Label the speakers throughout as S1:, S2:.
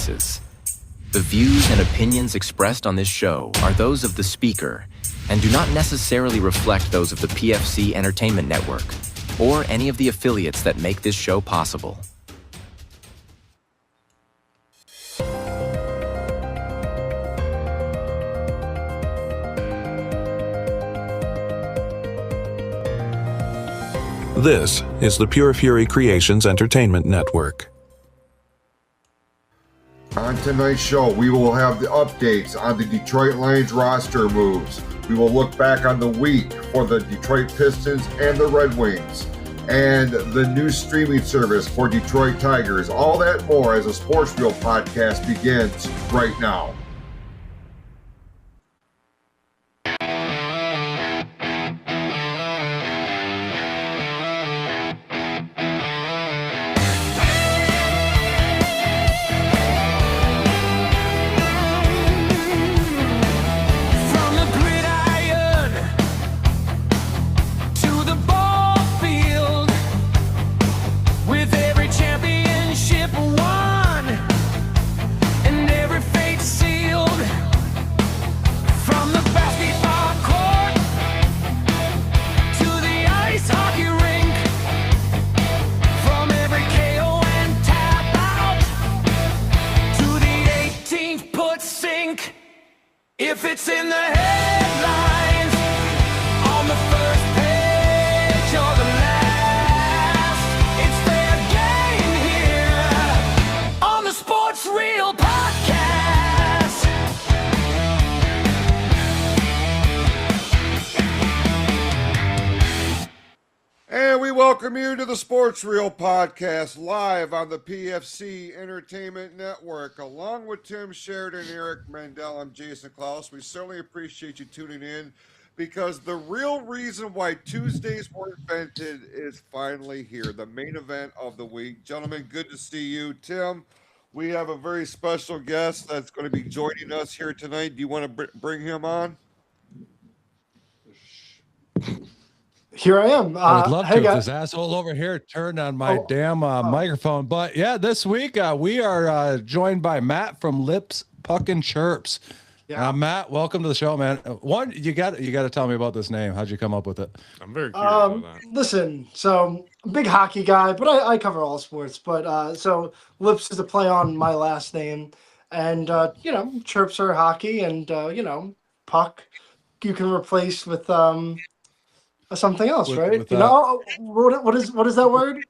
S1: audiences. The views and opinions expressed on this show are those of the speaker and do not necessarily reflect those of the PFC Entertainment Network or any of the affiliates that make this show possible.
S2: This is the Pure Fury Creations Entertainment Network.
S3: On tonight's show, we will have the updates on the Detroit Lions roster moves. We will look back on the week for the Detroit Pistons and the Red Wings, and the new streaming service for Detroit Tigers. All that more as a Sports Reel podcast begins right now.
S4: If it's in the headlines, on the first page or the last, it's fair game here on the Sports Reel podcast.
S3: And we welcome you to the Sports Reel podcast live on the PFC Entertainment Network. Along with Tim Sheridan and Eric Mendal, I'm Jason Clouse. We certainly appreciate you tuning in because the real reason why Tuesdays were invented is finally here, the main event of the week. Gentlemen, good to see you. Tim, we have a very special guest that's going to be joining us here tonight. Do you want to bring him on?
S5: Here I am.
S6: I would love to if this asshole over here turned on my damn microphone. But yeah, this week we are joined by Matt from Lips Puckin' Chirps. Yeah, Matt, welcome to the show, man. One, you got to tell me about this name. How'd you come up with it?
S7: I'm very curious about that.
S5: Listen, so I'm a big hockey guy, but I cover all sports. But so Lips is a play on my last name, and chirps are hockey, and puck you can replace with something else, right? What is that word?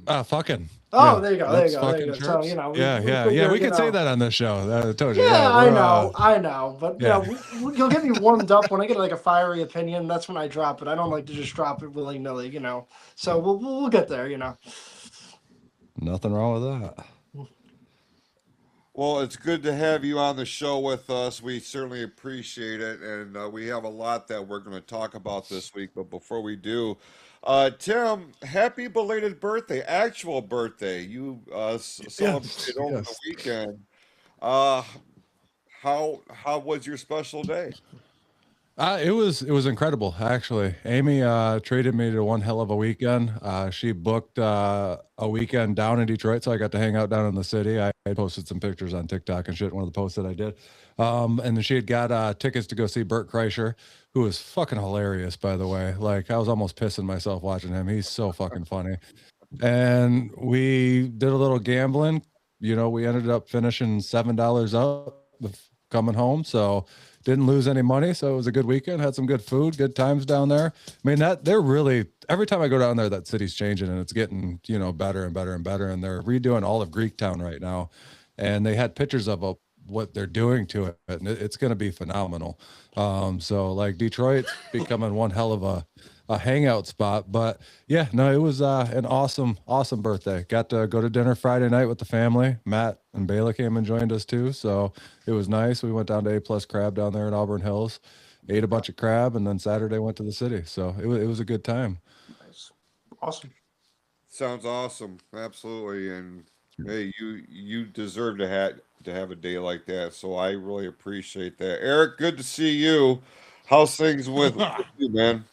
S6: Fucking.
S5: Oh,
S6: yeah,
S5: there you go. There you go. So,
S6: yeah. We can say that on this show. I told you.
S5: Yeah, I know. But you'll get me warmed up when I get like a fiery opinion. That's when I drop it. I don't like to just drop it willy nilly, So we'll get there,
S6: Nothing wrong with that.
S3: Well, it's good to have you on the show with us. We certainly appreciate it, and we have a lot that we're going to talk about this week. But before we do, Tim, happy belated birthday, actual birthday. You celebrated over the weekend. How was your special day?
S6: It was incredible, actually. Amy treated me to one hell of a weekend. She booked a weekend down in Detroit, so I got to hang out down in the city. I posted some pictures on TikTok and shit, one of the posts that I did. And then she had got tickets to go see Bert Kreischer, who was fucking hilarious, by the way. Like, I was almost pissing myself watching him. He's so fucking funny. And we did a little gambling. We ended up finishing $7 up coming home, so didn't lose any money. So it was a good weekend. Had some good food, good times down there. I mean, they're really, every time I go down there, that city's changing and it's getting, better and better and better. And they're redoing all of Greektown right now. And they had pictures of what they're doing to it. And it's going to be phenomenal. So like Detroit's becoming one hell of a hangout spot. But yeah, no, it was an awesome birthday. Got to go to dinner Friday night with the family. Matt and Bayla came and joined us too, so it was nice. We went down to A+ Crab down there in Auburn Hills, ate a bunch of crab, and then Saturday went to the city. So it was a good time.
S5: Nice. Awesome.
S3: Sounds awesome. Absolutely. And hey, you deserve to have a day like that. So I really appreciate that. Eric, good to see you. How's things with you, man?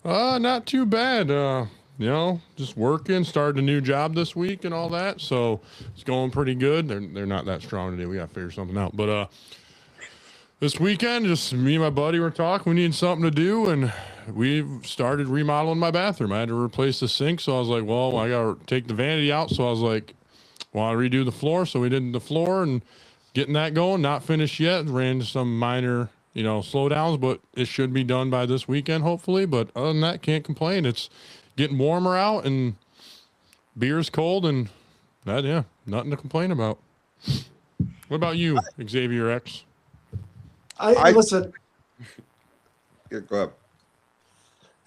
S7: Not too bad. just working, started a new job this week and all that. So it's going pretty good. They're not that strong today. We got to figure something out. But this weekend, just me and my buddy were talking. We needed something to do, and we started remodeling my bathroom. I had to replace the sink, so I was like, well, I got to take the vanity out. So I was like, well, I redo the floor. So we did the floor and getting that going. Not finished yet. Ran into some minor, slowdowns, but it should be done by this weekend, hopefully. But other than that, can't complain. It's getting warmer out, and beer's cold, and nothing to complain about. What about you, Xavier X?
S5: Listen.
S3: Yeah, go ahead.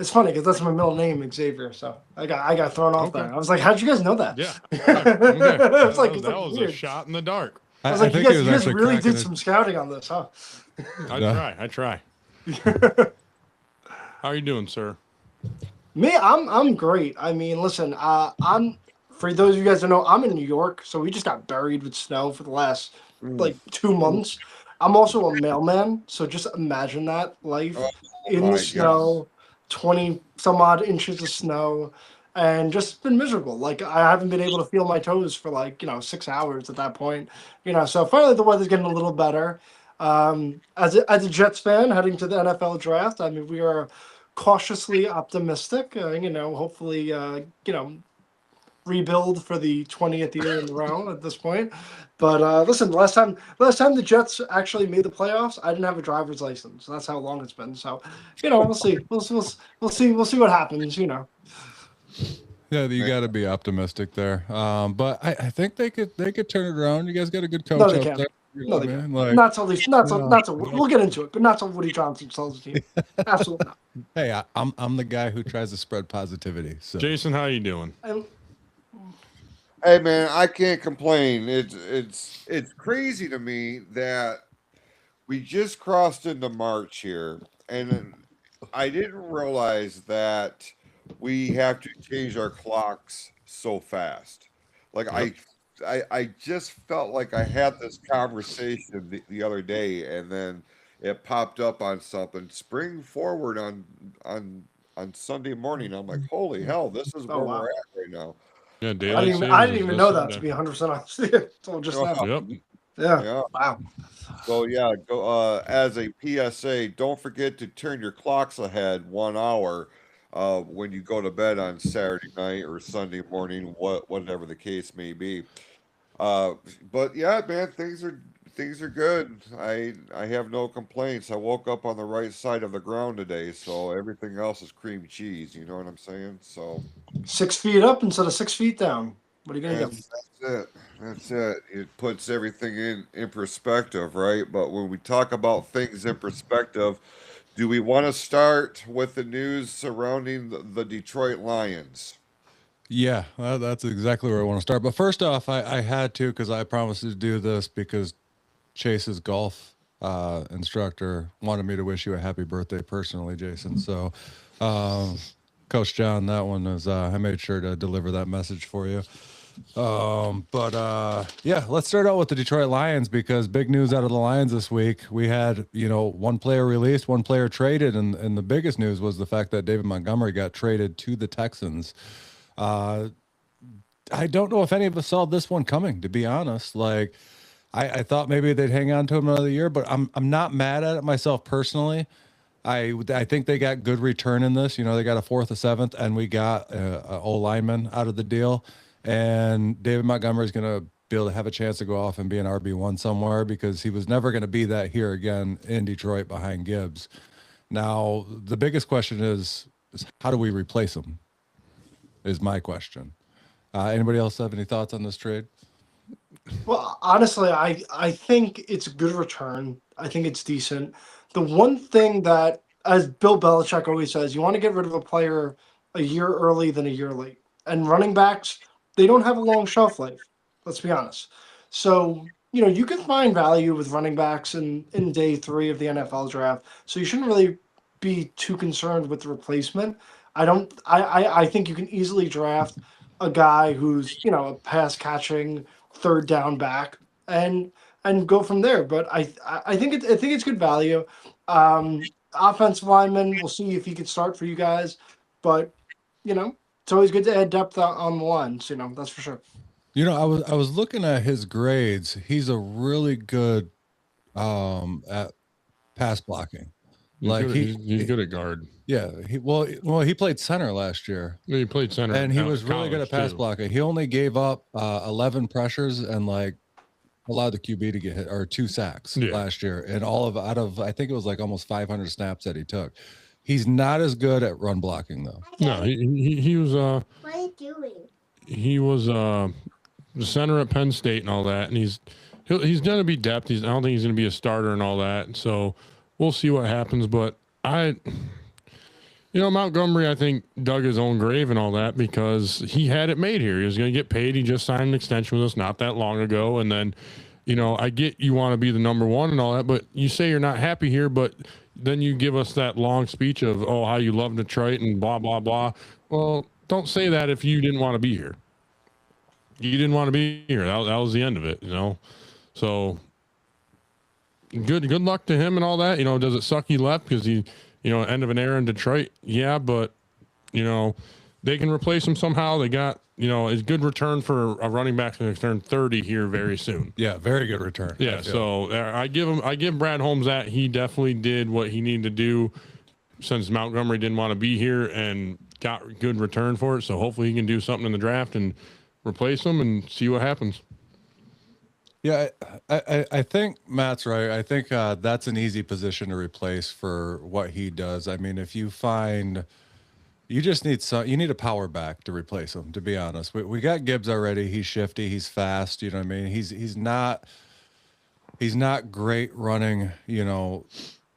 S5: It's funny because that's my middle name, Xavier. So I got thrown off there. I was like, "How'd you guys know that?"
S7: Yeah,
S5: It's like
S7: that was
S5: weird.
S7: a shot in the dark.
S5: I was like, "You guys really did some scouting on this, huh?"
S7: I try. How are you doing, sir?
S5: Me, I'm great. I mean, listen, I'm for those of you guys that know, I'm in New York, so we just got buried with snow for the last like 2 months. I'm also a mailman, so just imagine that life in the snow, 20 some odd inches of snow, and just been miserable. Like I haven't been able to feel my toes for 6 hours at that point. So finally the weather's getting a little better. As a Jets fan heading to the NFL draft, I mean we are cautiously optimistic. Hopefully rebuild for the 20th year in a row at this point. But listen, last time the Jets actually made the playoffs, I didn't have a driver's license. That's how long it's been. So, we'll see. We'll see what happens.
S6: Yeah, you got to be optimistic there. But I think they could turn it around. You guys got a good coach out there.
S5: No, they can't. Not till we'll get into it, but not till Woody Johnson sells the team. Absolutely not.
S6: Hey, I'm the guy who tries to spread positivity. So
S7: Jason, how you doing?
S3: Hey man, I can't complain. It's crazy to me that we just crossed into March here, and I didn't realize that we have to change our clocks so fast. Like I just felt like I had this conversation the other day, and then it popped up on something. Spring forward on Sunday morning. I'm like, holy hell, this is where we're at right now.
S7: Yeah,
S5: I didn't even know that, to be 100% honest with you. Until just now.
S7: Yep.
S5: Yeah. Wow.
S3: So yeah, go as a PSA, don't forget to turn your clocks ahead 1 hour when you go to bed on Saturday night or Sunday morning, whatever the case may be. But yeah, man, things are good. I have no complaints. I woke up on the right side of the ground today, so everything else is cream cheese. You know what I'm saying? So
S5: 6 feet up instead of 6 feet down. What are you gonna do?
S3: That's it. It puts everything in perspective, right? But when we talk about things in perspective, do we want to start with the news surrounding the Detroit Lions?
S6: yeah, that's exactly where I want to start. But first off, I had to because I promised to do this because Chase's golf instructor wanted me to wish you a happy birthday personally, Jason. So, Coach John, that one is I made sure to deliver that message for you. Yeah, let's start out with the Detroit Lions because big news out of the Lions this week. We had, one player released, one player traded, and the biggest news was the fact that David Montgomery got traded to the Texans. I don't know if any of us saw this one coming, to be honest. Like, I thought maybe they'd hang on to him another year, but I'm not mad at it myself personally. I think they got good return in this. They got a fourth, a seventh, and we got a O lineman out of the deal. And David Montgomery is going to be able to have a chance to go off and be an RB1 somewhere because he was never going to be that here again in Detroit behind Gibbs. Now, the biggest question is how do we replace him is my question. Anybody else have any thoughts on this trade?
S5: Well, honestly, I think it's a good return. I think it's decent. The one thing that, as Bill Belichick always says, you want to get rid of a player a year early than a year late. And running backs, they don't have a long shelf life. Let's be honest. So, you can find value with running backs in day 3 of the NFL draft. So you shouldn't really be too concerned with the replacement. I think you can easily draft a guy who's, a pass catching third down back and go from there. But I think it's good value. Offensive lineman, we'll see if he can start for you guys. But it's always good to add depth on the lines. That's for sure.
S6: I was looking at his grades. He's a really good at pass blocking.
S7: He's good at guard.
S6: Yeah, he played center last year.
S7: Yeah, he played center,
S6: and he was really good at pass
S7: too.
S6: blocking. He only gave up 11 pressures and allowed the QB to get hit, or 2 sacks last year, and out of I think it was almost 500 snaps that he took. He's not as good at run blocking though.
S7: No, he was.
S8: What are you doing?
S7: He was the center at Penn State and all that, and he's going to be depth. I don't think he's going to be a starter and all that. So we'll see what happens. But Montgomery, I think, dug his own grave and all that because he had it made here. He was going to get paid. He just signed an extension with us not that long ago. And then, I get you want to be the number one and all that, but you say you're not happy here, but then you give us that long speech of, how you love Detroit and blah, blah, blah. Well, don't say that if you didn't want to be here. You didn't want to be here. That was the end of it, So good luck to him and all that. Does it suck he left because he, end of an era in Detroit? Yeah, but they can replace him somehow. They got, a good return for a running back going to turn 30 here very soon.
S6: Yeah, very good return.
S7: Yeah, so I give Brad Holmes that. He definitely did what he needed to do since Montgomery didn't want to be here and got good return for it. So hopefully he can do something in the draft and replace him and see what happens.
S6: Yeah, I think Matt's right. I think that's an easy position to replace for what he does. I mean, if you find you just need you need a power back to replace him, to be honest. We got Gibbs already. He's shifty, he's fast, you know what I mean? He's not great running,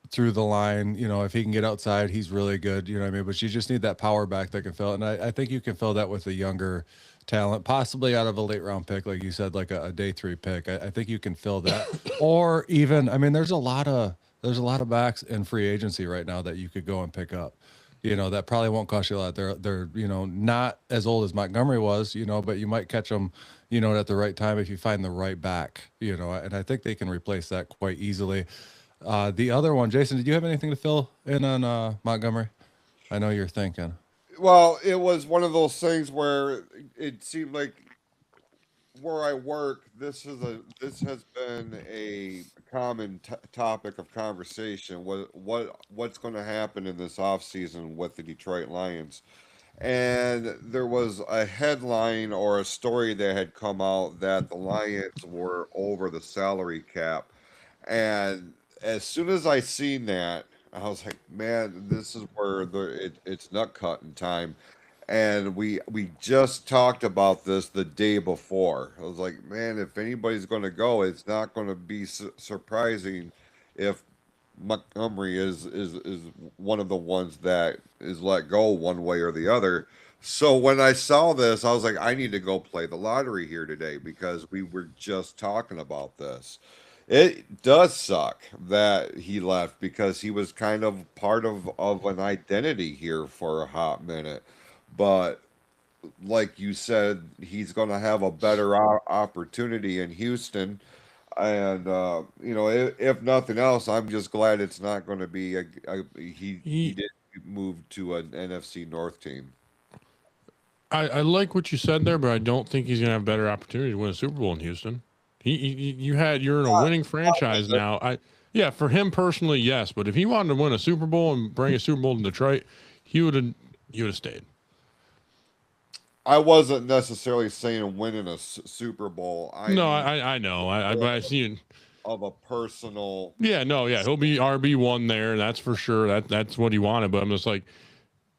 S6: through the line. If he can get outside, he's really good, you know what I mean? But you just need that power back that can fill it. And I think you can fill that with a younger talent, possibly out of a late round pick, like you said, like a day 3 pick. I think you can fill that. Or even, there's a lot of backs in free agency right now that you could go and pick up. That probably won't cost you a lot. They're not as old as Montgomery was, but you might catch them, at the right time if you find the right back, and I think they can replace that quite easily. The other one, Jason, did you have anything to fill in on Montgomery? I know you're thinking.
S3: Well, it was one of those things where it seemed like where I work, this has been a common topic of conversation. What's going to happen in this offseason with the Detroit Lions? And there was a headline or a story that had come out that the Lions were over the salary cap. And as soon as I seen that, I was like, man, this is where it's nut cutting time. And we just talked about this the day before. I was like, man, if anybody's going to go, it's not going to be surprising if Montgomery is one of the ones that is let go one way or the other. So when I saw this, I was like, I need to go play the lottery here today because we were just talking about this. It does suck that he left because he was kind of part of an identity here for a hot minute. But like you said, he's going to have a better opportunity in Houston. And, if nothing else, I'm just glad it's not going to be he did move to an NFC North team.
S7: I like what you said there, but I don't think he's going to have a better opportunity to win a Super Bowl in Houston. You're in a winning franchise now. For him personally, yes, but if he wanted to win a Super Bowl and bring a Super Bowl to Detroit, he would have stayed.
S3: I wasn't necessarily saying winning a Super Bowl.
S7: I know. I see it
S3: of a personal.
S7: Yeah, he'll be RB1 there. That's for sure. That's what he wanted. But I'm just like,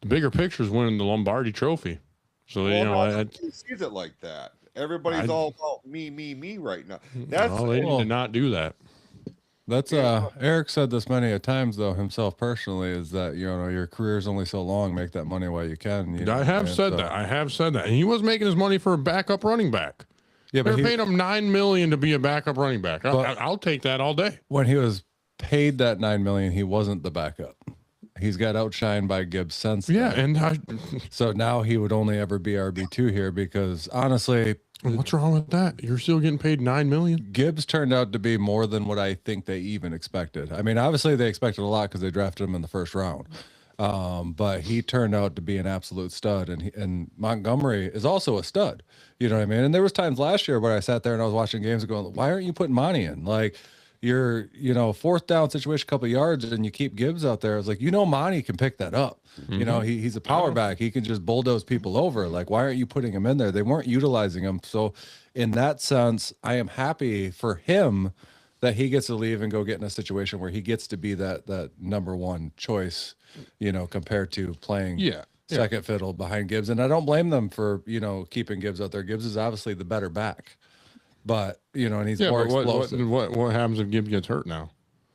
S7: the bigger picture is winning the Lombardi Trophy. So
S3: he sees it like that. Everybody's all about me right now.
S7: They need to not do that.
S6: That's Eric said this many a times though himself personally, is that your career is only so long. Make that money while you can.
S7: I have said that, and he was making his money for a backup running back. Yeah, but they're paying him $9 million to be a backup running back. I'll take that all day.
S6: When he was paid that $9 million, he wasn't the backup. He's got outshined by Gibbs since then.
S7: Yeah, and
S6: so now he would only ever be RB2 here because honestly.
S7: What's wrong with that? You're still getting paid $9 million.
S6: Gibbs turned out to be more than what I think they even expected. Obviously they expected a lot because they drafted him in the first round. But he turned out to be an absolute stud, and Montgomery is also a stud. You know what I mean? And there was times last year where I sat there and I was watching games and going, "Why aren't you putting Monty in? Like, you're, fourth down situation, couple yards, and you keep Gibbs out there." I was like, Monty can pick that up. He's a power back. He can just bulldoze people over. Like, why aren't you putting him in there? They weren't utilizing him. So, in that sense, I am happy for him that he gets to leave and go get in a situation where he gets to be that number one choice, compared to playing second fiddle behind Gibbs. And I don't blame them for, keeping Gibbs out there. Gibbs is obviously the better back, but, and he's more explosive.
S7: What happens if Gibbs gets hurt now?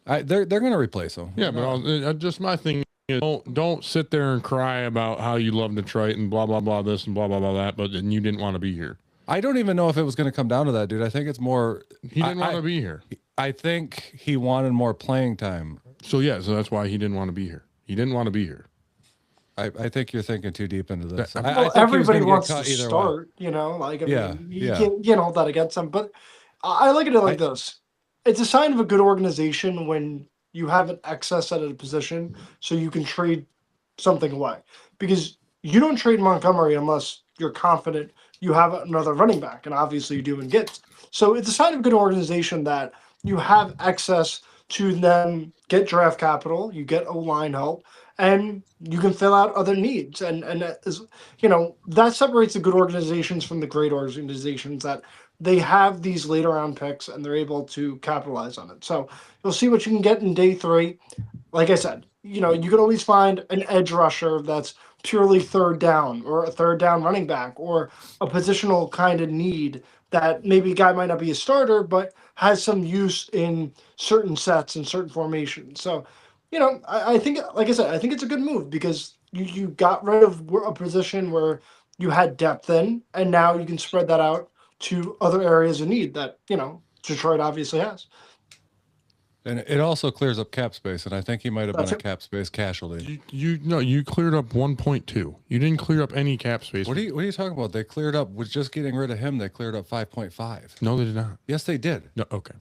S6: They're going to replace him.
S7: Yeah, but just my thing is don't sit there and cry about how you love Detroit and blah, blah, blah, this and blah, blah, blah, that, but then you didn't want to be here.
S6: I don't even know if it was going to come down to that, dude. I think it's more...
S7: He didn't want to be here.
S6: I think he wanted more playing time.
S7: So that's why he didn't want to be here. He didn't want to be here.
S6: I think you're thinking too deep into this.
S5: Well,
S6: I think
S5: everybody wants to start, you can't hold that against them. But I look at it like this. It's a sign of a good organization when you have an excess at a position so you can trade something away. Because you don't trade Montgomery unless you're confident you have another running back, and obviously you do in Gibbs. So it's a sign of a good organization that you have access to then get draft capital, you get O-line help, and you can fill out other needs. And that is, that separates the good organizations from the great organizations, that they have these later round picks and they're able to capitalize on it. So you'll see what you can get in day 3. Like I said, you can always find an edge rusher that's purely third down, or a third down running back, or a positional kind of need that maybe a guy might not be a starter, but has some use in certain sets and certain formations. So, I think, like I said, I think it's a good move because you got rid of a position where you had depth in, and now you can spread that out to other areas of need that, Detroit obviously has.
S6: And it also clears up cap space, and I think he might have been a cap space casualty.
S7: You cleared up 1.2. You didn't clear up any cap space.
S6: What are you talking about? They cleared up with just getting rid of him. They cleared up 5.5.
S7: No, they did not.
S6: Yes, they did.
S7: No, okay.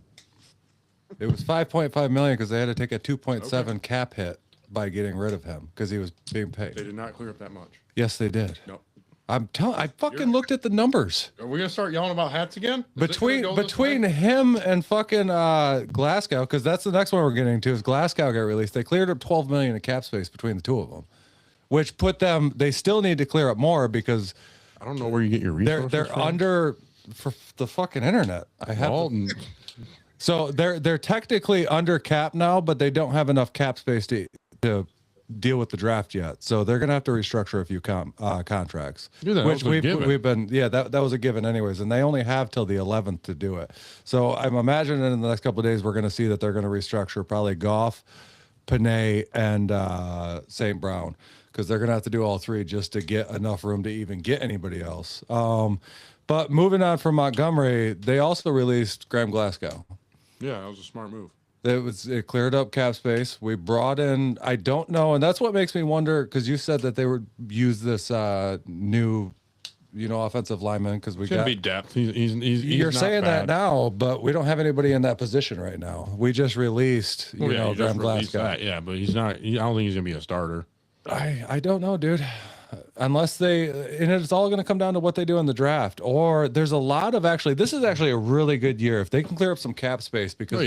S6: It was 5.5 million because they had to take a 2.7 cap hit by getting rid of him because he was being paid.
S7: They did not clear up that much.
S6: Yes, they did.
S7: No.
S6: I fucking looked at the numbers.
S7: Are we gonna start yelling about hats again?
S6: Between him and fucking Glasgow, because that's the next one we're getting to, is Glasgow got released. They cleared up 12 million in cap space between the two of them, which put them. They still need to clear up more because
S7: I don't know where you get your resources.
S6: They're
S7: from.
S6: under for the fucking internet. So they're technically under cap now, but they don't have enough cap space to deal with the draft yet, so they're gonna have to restructure a few contracts, which we've been that was a given anyways, and they only have till the 11th to do it. So I'm imagining in the next couple of days we're gonna see that they're gonna restructure probably Goff, Panay, and St. Brown, because they're gonna have to do all three just to get enough room to even get anybody else. But moving on from Montgomery, they also released Graham Glasgow.
S7: Yeah, that was a smart move.
S6: It cleared up cap space. We brought in, I don't know, and that's what makes me wonder, because you said that they would use this new, offensive lineman, because we got
S7: be depth. He's
S6: you're
S7: not
S6: saying
S7: bad.
S6: that now, but we don't have anybody in that position right now. We just released, Graham Glasgow.
S7: Yeah, but he's not. I don't think he's gonna be a starter.
S6: I don't know, dude. Unless and it's all going to come down to what they do in the draft. Or there's a lot of this is actually a really good year if they can clear up some cap space, because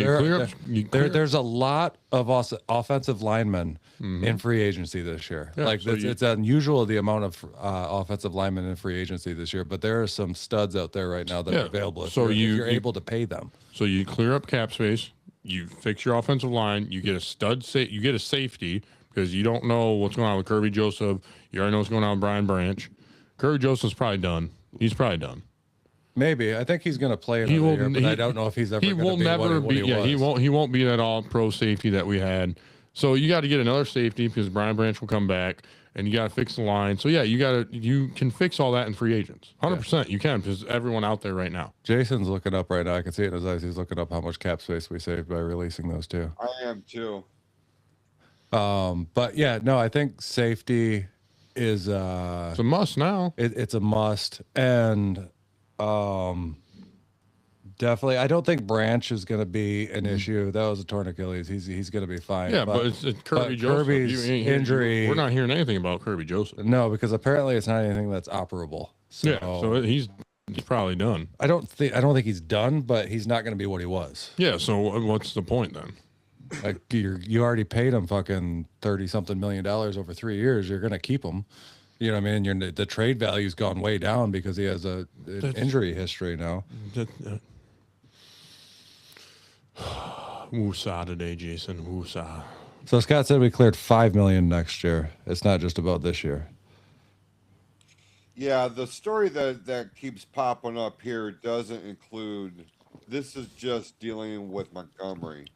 S6: there's a lot of offensive linemen in free agency this year.
S7: Yeah,
S6: it's unusual the amount of offensive linemen in free agency this year, but there are some studs out there right now that are available if you're able to pay them.
S7: So you clear up cap space, you fix your offensive line, you get a you get a safety, because you don't know what's going on with Kirby Joseph. You already know what's going on with Brian Branch. Kirby Joseph's probably done. He's probably done.
S6: Maybe. I think he's going to play another year, but I don't know if he's ever going to be what he was.
S7: He won't be that all-pro safety that we had. So you got to get another safety because Brian Branch will come back, and you got to fix the line. So, you can fix all that in free agents. 100% you can, because everyone out there right now.
S6: Jason's looking up right now. I can see it in his eyes. He's looking up how much cap space we saved by releasing those two.
S3: I am too.
S6: But I think safety is
S7: it's a must now.
S6: It's a must, and Definitely. I don't think Branch is going to be an issue. That was a torn Achilles. He's going to be fine.
S7: Yeah, but it's Kirby Joseph.
S6: Kirby's injury.
S7: We're not hearing anything about Kirby Joseph.
S6: No, because apparently it's not anything that's operable. So,
S7: yeah, so he's probably done.
S6: I don't think he's done, but he's not going to be what he was.
S7: Yeah. So what's the point then?
S6: Like you already paid him fucking $30-something million over 3 years. You're going to keep him. You know what I mean? The trade value's gone way down because he has an injury history now.
S7: Woosah today, Jason. Woosah.
S6: So Scott said we cleared $5 million next year. It's not just about this year.
S3: Yeah, the story that keeps popping up here doesn't include. This is just dealing with Montgomery,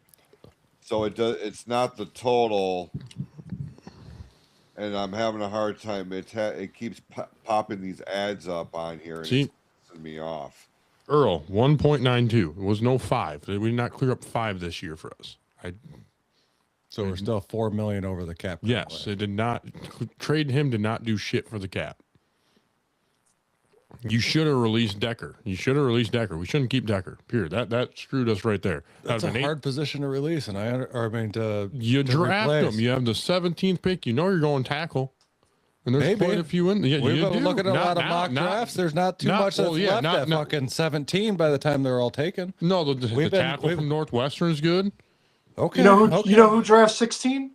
S3: so it's not the total. And I'm having a hard time. It keeps popping these ads up on here, and it's pissing me off.
S7: Earl, 1.92. It was no 5. We did not clear up 5 this year for us.
S6: So we're still $4 million over the cap.
S7: Yes, it did not. Trading him did not do shit for the cap. You should have released Decker. We shouldn't keep Decker. Period. That screwed us right there.
S6: That's a hard position to release, and
S7: you draft him. You have the 17th pick. You know you're going tackle, and there's quite a few in. Yeah,
S6: we've been looking at a lot of mock drafts. There's not too much that's left at fucking 17 by the time they're all taken.
S7: No, the tackle from Northwestern is good.
S5: Okay. You know who drafts 16?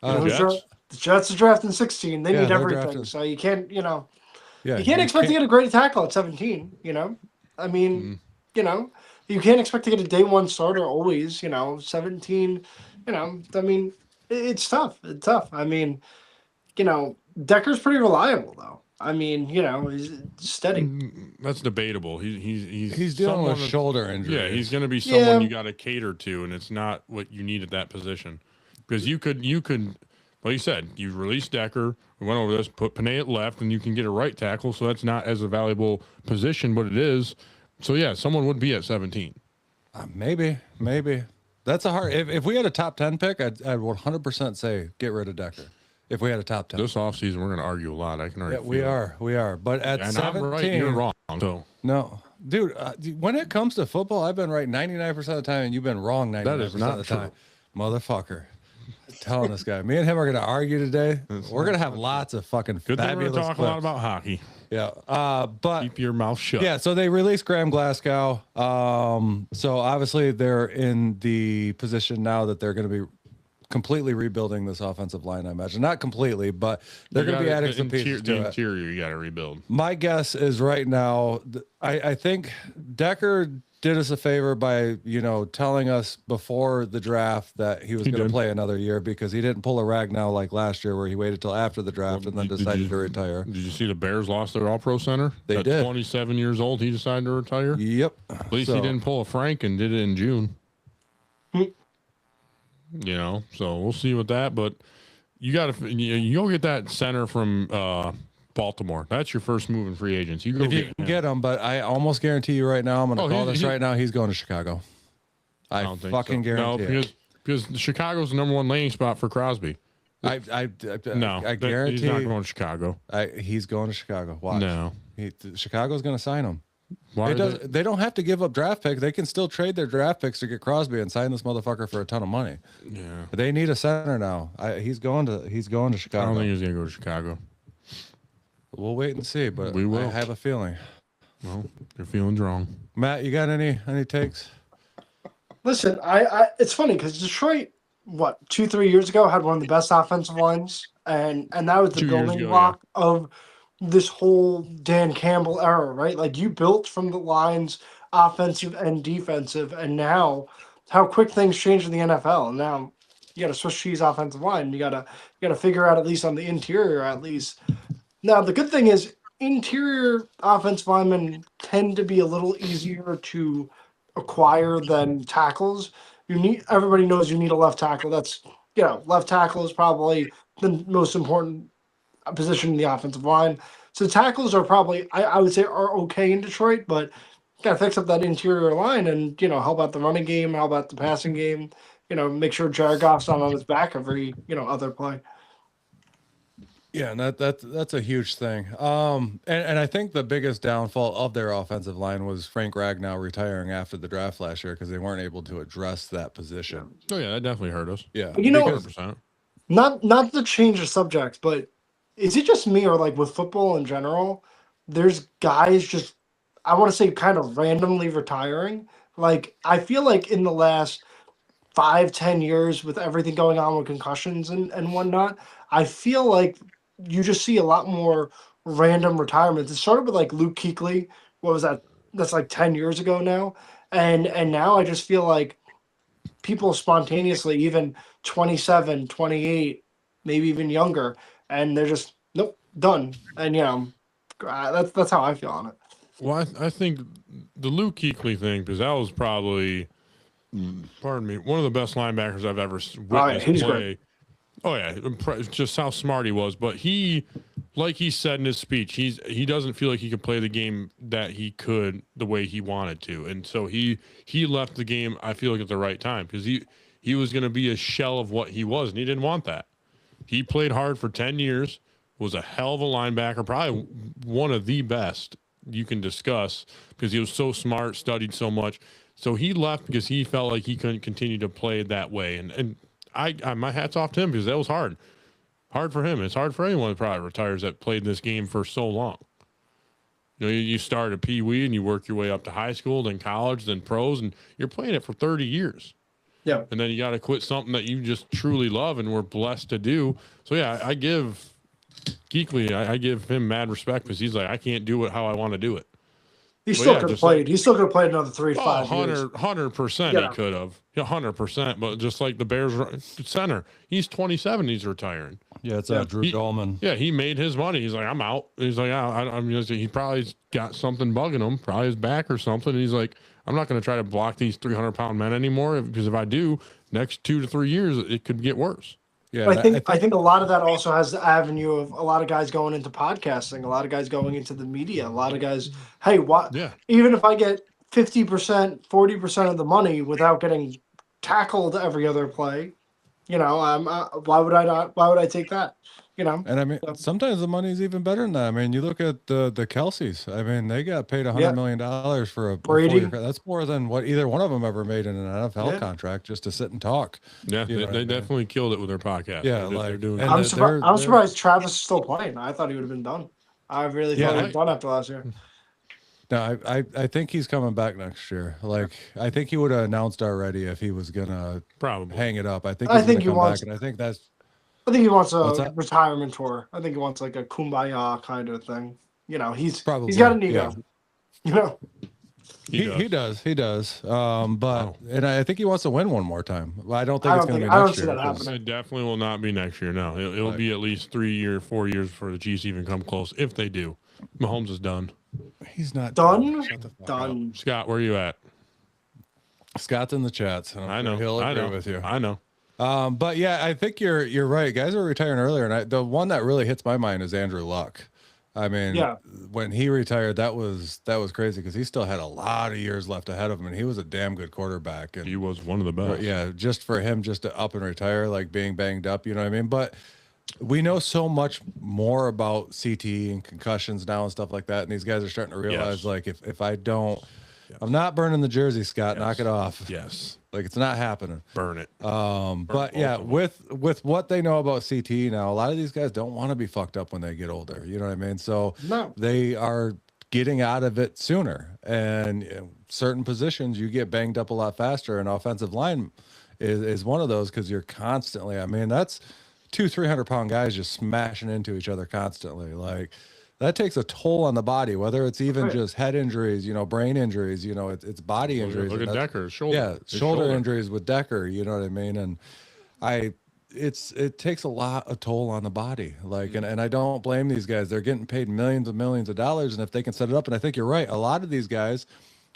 S5: The Jets are drafting 16. They need everything, so you can't. Yeah, you can't expect to get a great tackle at 17, I mean, you can't expect to get a day one starter always, 17, I mean, it's tough. It's tough. I mean, Decker's pretty reliable though. I mean, he's steady.
S7: That's debatable. He's
S6: dealing with shoulder injury.
S7: Yeah, he's going to be someone you got to cater to, and it's not what you need at that position. Because you could, like you said, you release Decker. We went over this, put Panay at left, and you can get a right tackle, so that's not as a valuable position, but it is. So, yeah, someone would be at 17.
S6: Maybe. That's a hard – if we had a top 10 pick, I'd 100% say get rid of Decker if we had a top 10.
S7: This offseason, we're going to argue a lot. I can already feel
S6: we are. But at 17 –
S7: I'm right, you're wrong. So.
S6: No. Dude, when it comes to football, I've been right 99% of the time, and you've been wrong 99% of the time. Motherfucker. Telling this guy, me and him are going to argue today. We're going to have lots of fucking fabulous
S7: We're talking a lot about hockey.
S6: Yeah. But
S7: keep your mouth shut.
S6: Yeah. So they released Graham Glasgow. So obviously they're in the position now that they're going to be completely rebuilding this offensive line. I imagine not completely, but they're going to be adding some pieces to
S7: the interior. You got to rebuild.
S6: My guess is right now, I think Decker did us a favor by, telling us before the draft that he was going to play another year because he didn't pull a Ragnow like last year where he waited till after the draft and then decided to retire.
S7: Did you see the Bears lost their all-pro center?
S6: They did.
S7: 27 years old, he decided to retire?
S6: Yep.
S7: At least he didn't pull a Frank and did it in June. So we'll see with that, but you got to you'll get that center from Baltimore. That's your first move in free agents. You go
S6: if you can get him, but I almost guarantee you right now, I'm going to call this right now. He's going to Chicago. I fucking guarantee it.
S7: Because Chicago's the number one landing spot for Crosby.
S6: I guarantee
S7: he's not going to Chicago.
S6: He's going to Chicago. Watch.
S7: No,
S6: Chicago's going to sign him.
S7: Why
S6: they don't have to give up draft picks. They can still trade their draft picks to get Crosby and sign this motherfucker for a ton of money.
S7: Yeah,
S6: they need a center now. He's going to Chicago.
S7: I don't think he's going to go to Chicago.
S6: We'll wait and see, but
S7: we will.
S6: I have a feeling.
S7: Well, your feeling's wrong.
S6: Matt, you got any takes?
S5: Listen, it's funny because Detroit, 2-3 years ago, had one of the best offensive lines, and that was the building block of this whole Dan Campbell era, right? Like you built from the lines, offensive and defensive, and now how quick things change in the NFL. And now you got to Swiss cheese offensive line. You got to figure out at least on the interior at least. Now, the good thing is interior offensive linemen tend to be a little easier to acquire than tackles. Everybody knows you need a left tackle. That's, left tackle is probably the most important position in the offensive line. So tackles are probably, I would say, are okay in Detroit, but got to fix up that interior line and, help out the running game, help out the passing game, make sure Jared Goff's not on his back every, other play.
S6: Yeah, and that's a huge thing. And I think the biggest downfall of their offensive line was Frank Ragnow retiring after the draft last year because they weren't able to address that position.
S7: Oh yeah, that definitely hurt us.
S6: Yeah,
S5: You know,
S6: because
S7: 100%.
S5: not to change the subject, but is it just me or like with football in general? There's guys just I want to say kind of randomly retiring. Like I feel like in the last 5, 10 years with everything going on with concussions and whatnot, I feel like you just see a lot more random retirements. It started with like Luke Kuechly. What was that? That's like 10 years ago now. And now I just feel like people spontaneously, even 27, 28, maybe even younger, and they're just nope, done. And that's how I feel on it.
S7: Well, I think the Luke Kuechly thing, because that was probably, pardon me, one of the best linebackers I've ever witnessed
S5: he's
S7: play.
S5: great.
S7: Oh yeah, just how smart he was. But he, like he said in his speech, he doesn't feel like he could play the game that he could the way he wanted to, and so he left the game. I feel like at the right time because he was going to be a shell of what he was, and he didn't want that. He played hard for 10 years, was a hell of a linebacker, probably one of the best you can discuss because he was so smart, studied so much. So he left because he felt like he couldn't continue to play that way, and I my hat's off to him because that was hard for him. It's hard for anyone that probably retires that played this game for so long. You know, you start at Pee Wee and you work your way up to high school, then college, then pros, and you're playing it for 30 years.
S5: Yeah.
S7: And then you got to quit something that you just truly love and were blessed to do. So yeah, I give Kuechly, I give him mad respect because he's like, I can't do it how I want to do it.
S5: He
S7: Well,
S5: still
S7: yeah,
S5: could have
S7: just like-
S5: played. He still could have played another 3 to 5 years.
S7: 100%
S5: Yeah.
S7: he could have. 100%. But just like the Bears center, he's 27, he's retiring.
S6: yeah, it's
S5: Yeah.
S6: Drew Dolman.
S7: Yeah, he made his money. He's like, I'm out. He's like, I mean, he probably got something bugging him, probably his back or something. And he's like, I'm not going to try to block these 300-pound men anymore because if I do, next 2 to 3 years, it could get worse.
S6: Yeah,
S5: But
S6: and
S5: I think a lot of that also has the avenue of a lot of guys going into podcasting, a lot of guys going into the media, a lot of guys, hey, what?
S7: Yeah.
S5: Even if I get 50%, 40% of the money without getting tackled every other play, why would I not? Why would I take that?
S6: And I mean, sometimes the money's even better than that. I mean, you look at the Kelseys. I mean, they got paid $100 million for a
S5: Brady.
S6: 4-year. That's more than what either one of them ever made in an NFL contract just to sit and talk.
S7: Yeah,
S6: You know what I
S7: they
S6: mean?
S7: definitely killed it with their podcast.
S6: Yeah,
S7: they're doing.
S6: and
S5: I'm
S6: they're-
S5: surprised Travis is still playing. I thought he would have been done. I really thought he was done after last year.
S6: No, I think he's coming back next year. Like, I think he would have announced already if he was gonna
S7: Probably.
S6: hang it up. I think
S5: I
S6: he's
S5: think
S6: gonna
S5: he
S6: come
S5: wants-
S6: back, and I think that's
S5: I think he wants
S6: What's
S5: a
S6: that?
S5: retirement tour. I think he wants like a kumbaya kind of thing. He's
S6: Probably,
S5: got an ego.
S6: He does. But and I think he wants to win one more time. Well, I don't think
S5: I
S6: it's
S5: don't
S6: going to
S5: think-
S6: be
S5: I don't
S6: next
S5: see
S6: year.
S5: that
S6: 'cause-
S5: happening.
S7: It definitely will not be next year. No, it'll be at least 4 years before the Chiefs even come close. If they do, Mahomes is done.
S6: He's not
S5: Done?
S6: Shut the fuck up.
S5: Done.
S7: Scott, where are you at?
S6: Scott's in the chats. And I'm
S7: I
S6: sure
S7: know.
S6: he'll
S7: I
S6: agree
S7: know.
S6: with you.
S7: I know.
S6: But yeah, I think you're right. Guys are retiring earlier, and the one that really hits my mind is Andrew Luck. I mean,
S5: Yeah.
S6: when he retired, that was crazy because he still had a lot of years left ahead of him, and he was a damn good quarterback. And
S7: He was one of the best.
S6: yeah, just for him just to up and retire, like being banged up, you know what I mean? But we know so much more about CTE and concussions now and stuff like that, and these guys are starting to realize,
S7: Yes.
S6: like, if I don't, I'm not burning the jersey, Scott. Knock it off.
S7: Yes.
S6: Like, it's not happening.
S7: Burn it.
S6: But yeah, with what they know about CTE now, a lot of these guys don't want to be fucked up when they get older. You know what I mean? So
S5: No.
S6: they are getting out of it sooner. And certain positions, you get banged up a lot faster. And offensive line is one of those because you're constantly. I mean, that's 200-300-pound guys just smashing into each other constantly. Like, that takes a toll on the body, whether it's even
S5: Right.
S6: just head injuries, brain injuries, it's body injuries.
S7: Look
S6: and
S7: at
S6: that's-
S7: Decker's shoulder.
S6: yeah,
S7: His
S6: shoulder injuries with Decker, you know what I mean? And it takes a lot of toll on the body. Like, and I don't blame these guys. They're getting paid millions and millions of dollars. And if they can set it up, and I think you're right, a lot of these guys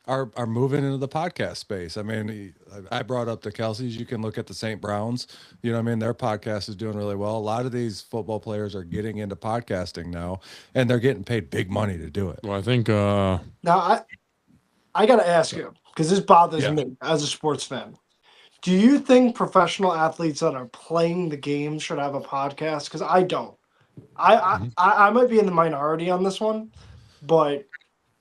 S6: are moving into the podcast space. I mean, I brought up the Kelseys. You can look at the St. Browns. You know what I mean? Their podcast is doing really well. A lot of these football players are getting into podcasting now, and they're getting paid big money to do it.
S7: Well, I think
S5: Now I got to ask you because this bothers
S6: Yeah.
S5: me as a sports fan. Do you think professional athletes that are playing the game should have a podcast? Because I don't. I might be in the minority on this one, but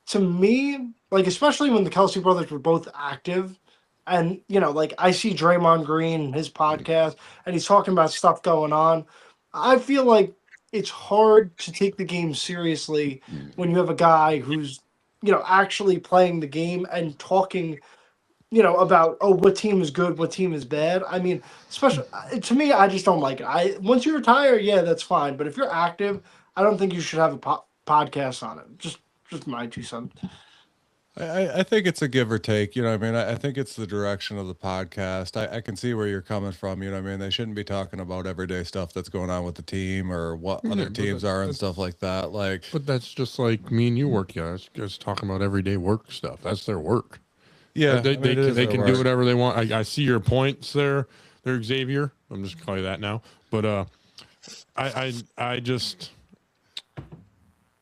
S5: to me, like especially when the Kelsey brothers were both active, and like I see Draymond Green his podcast, and he's talking about stuff going on. I feel like it's hard to take the game seriously when you have a guy who's actually playing the game and talking about what team is good, what team is bad. I mean, especially to me, I just don't like it. Once you retire, yeah, that's fine. But if you're active, I don't think you should have a podcast on it. Just my 2 cents.
S6: I think it's a give or take. You know what I mean? I think it's the direction of the podcast. I can see where you're coming from. You know what I mean? They shouldn't be talking about everyday stuff that's going on with the team or what other teams are and stuff like that. Like,
S7: But that's just like me and you work. Yeah, it's just talking about everyday work stuff. That's their work.
S6: yeah,
S7: They,
S6: I mean, it is
S7: they
S6: their
S7: can do
S6: work.
S7: whatever they want. I see your points there, Xavier. I'm just gonna call you that now. But I just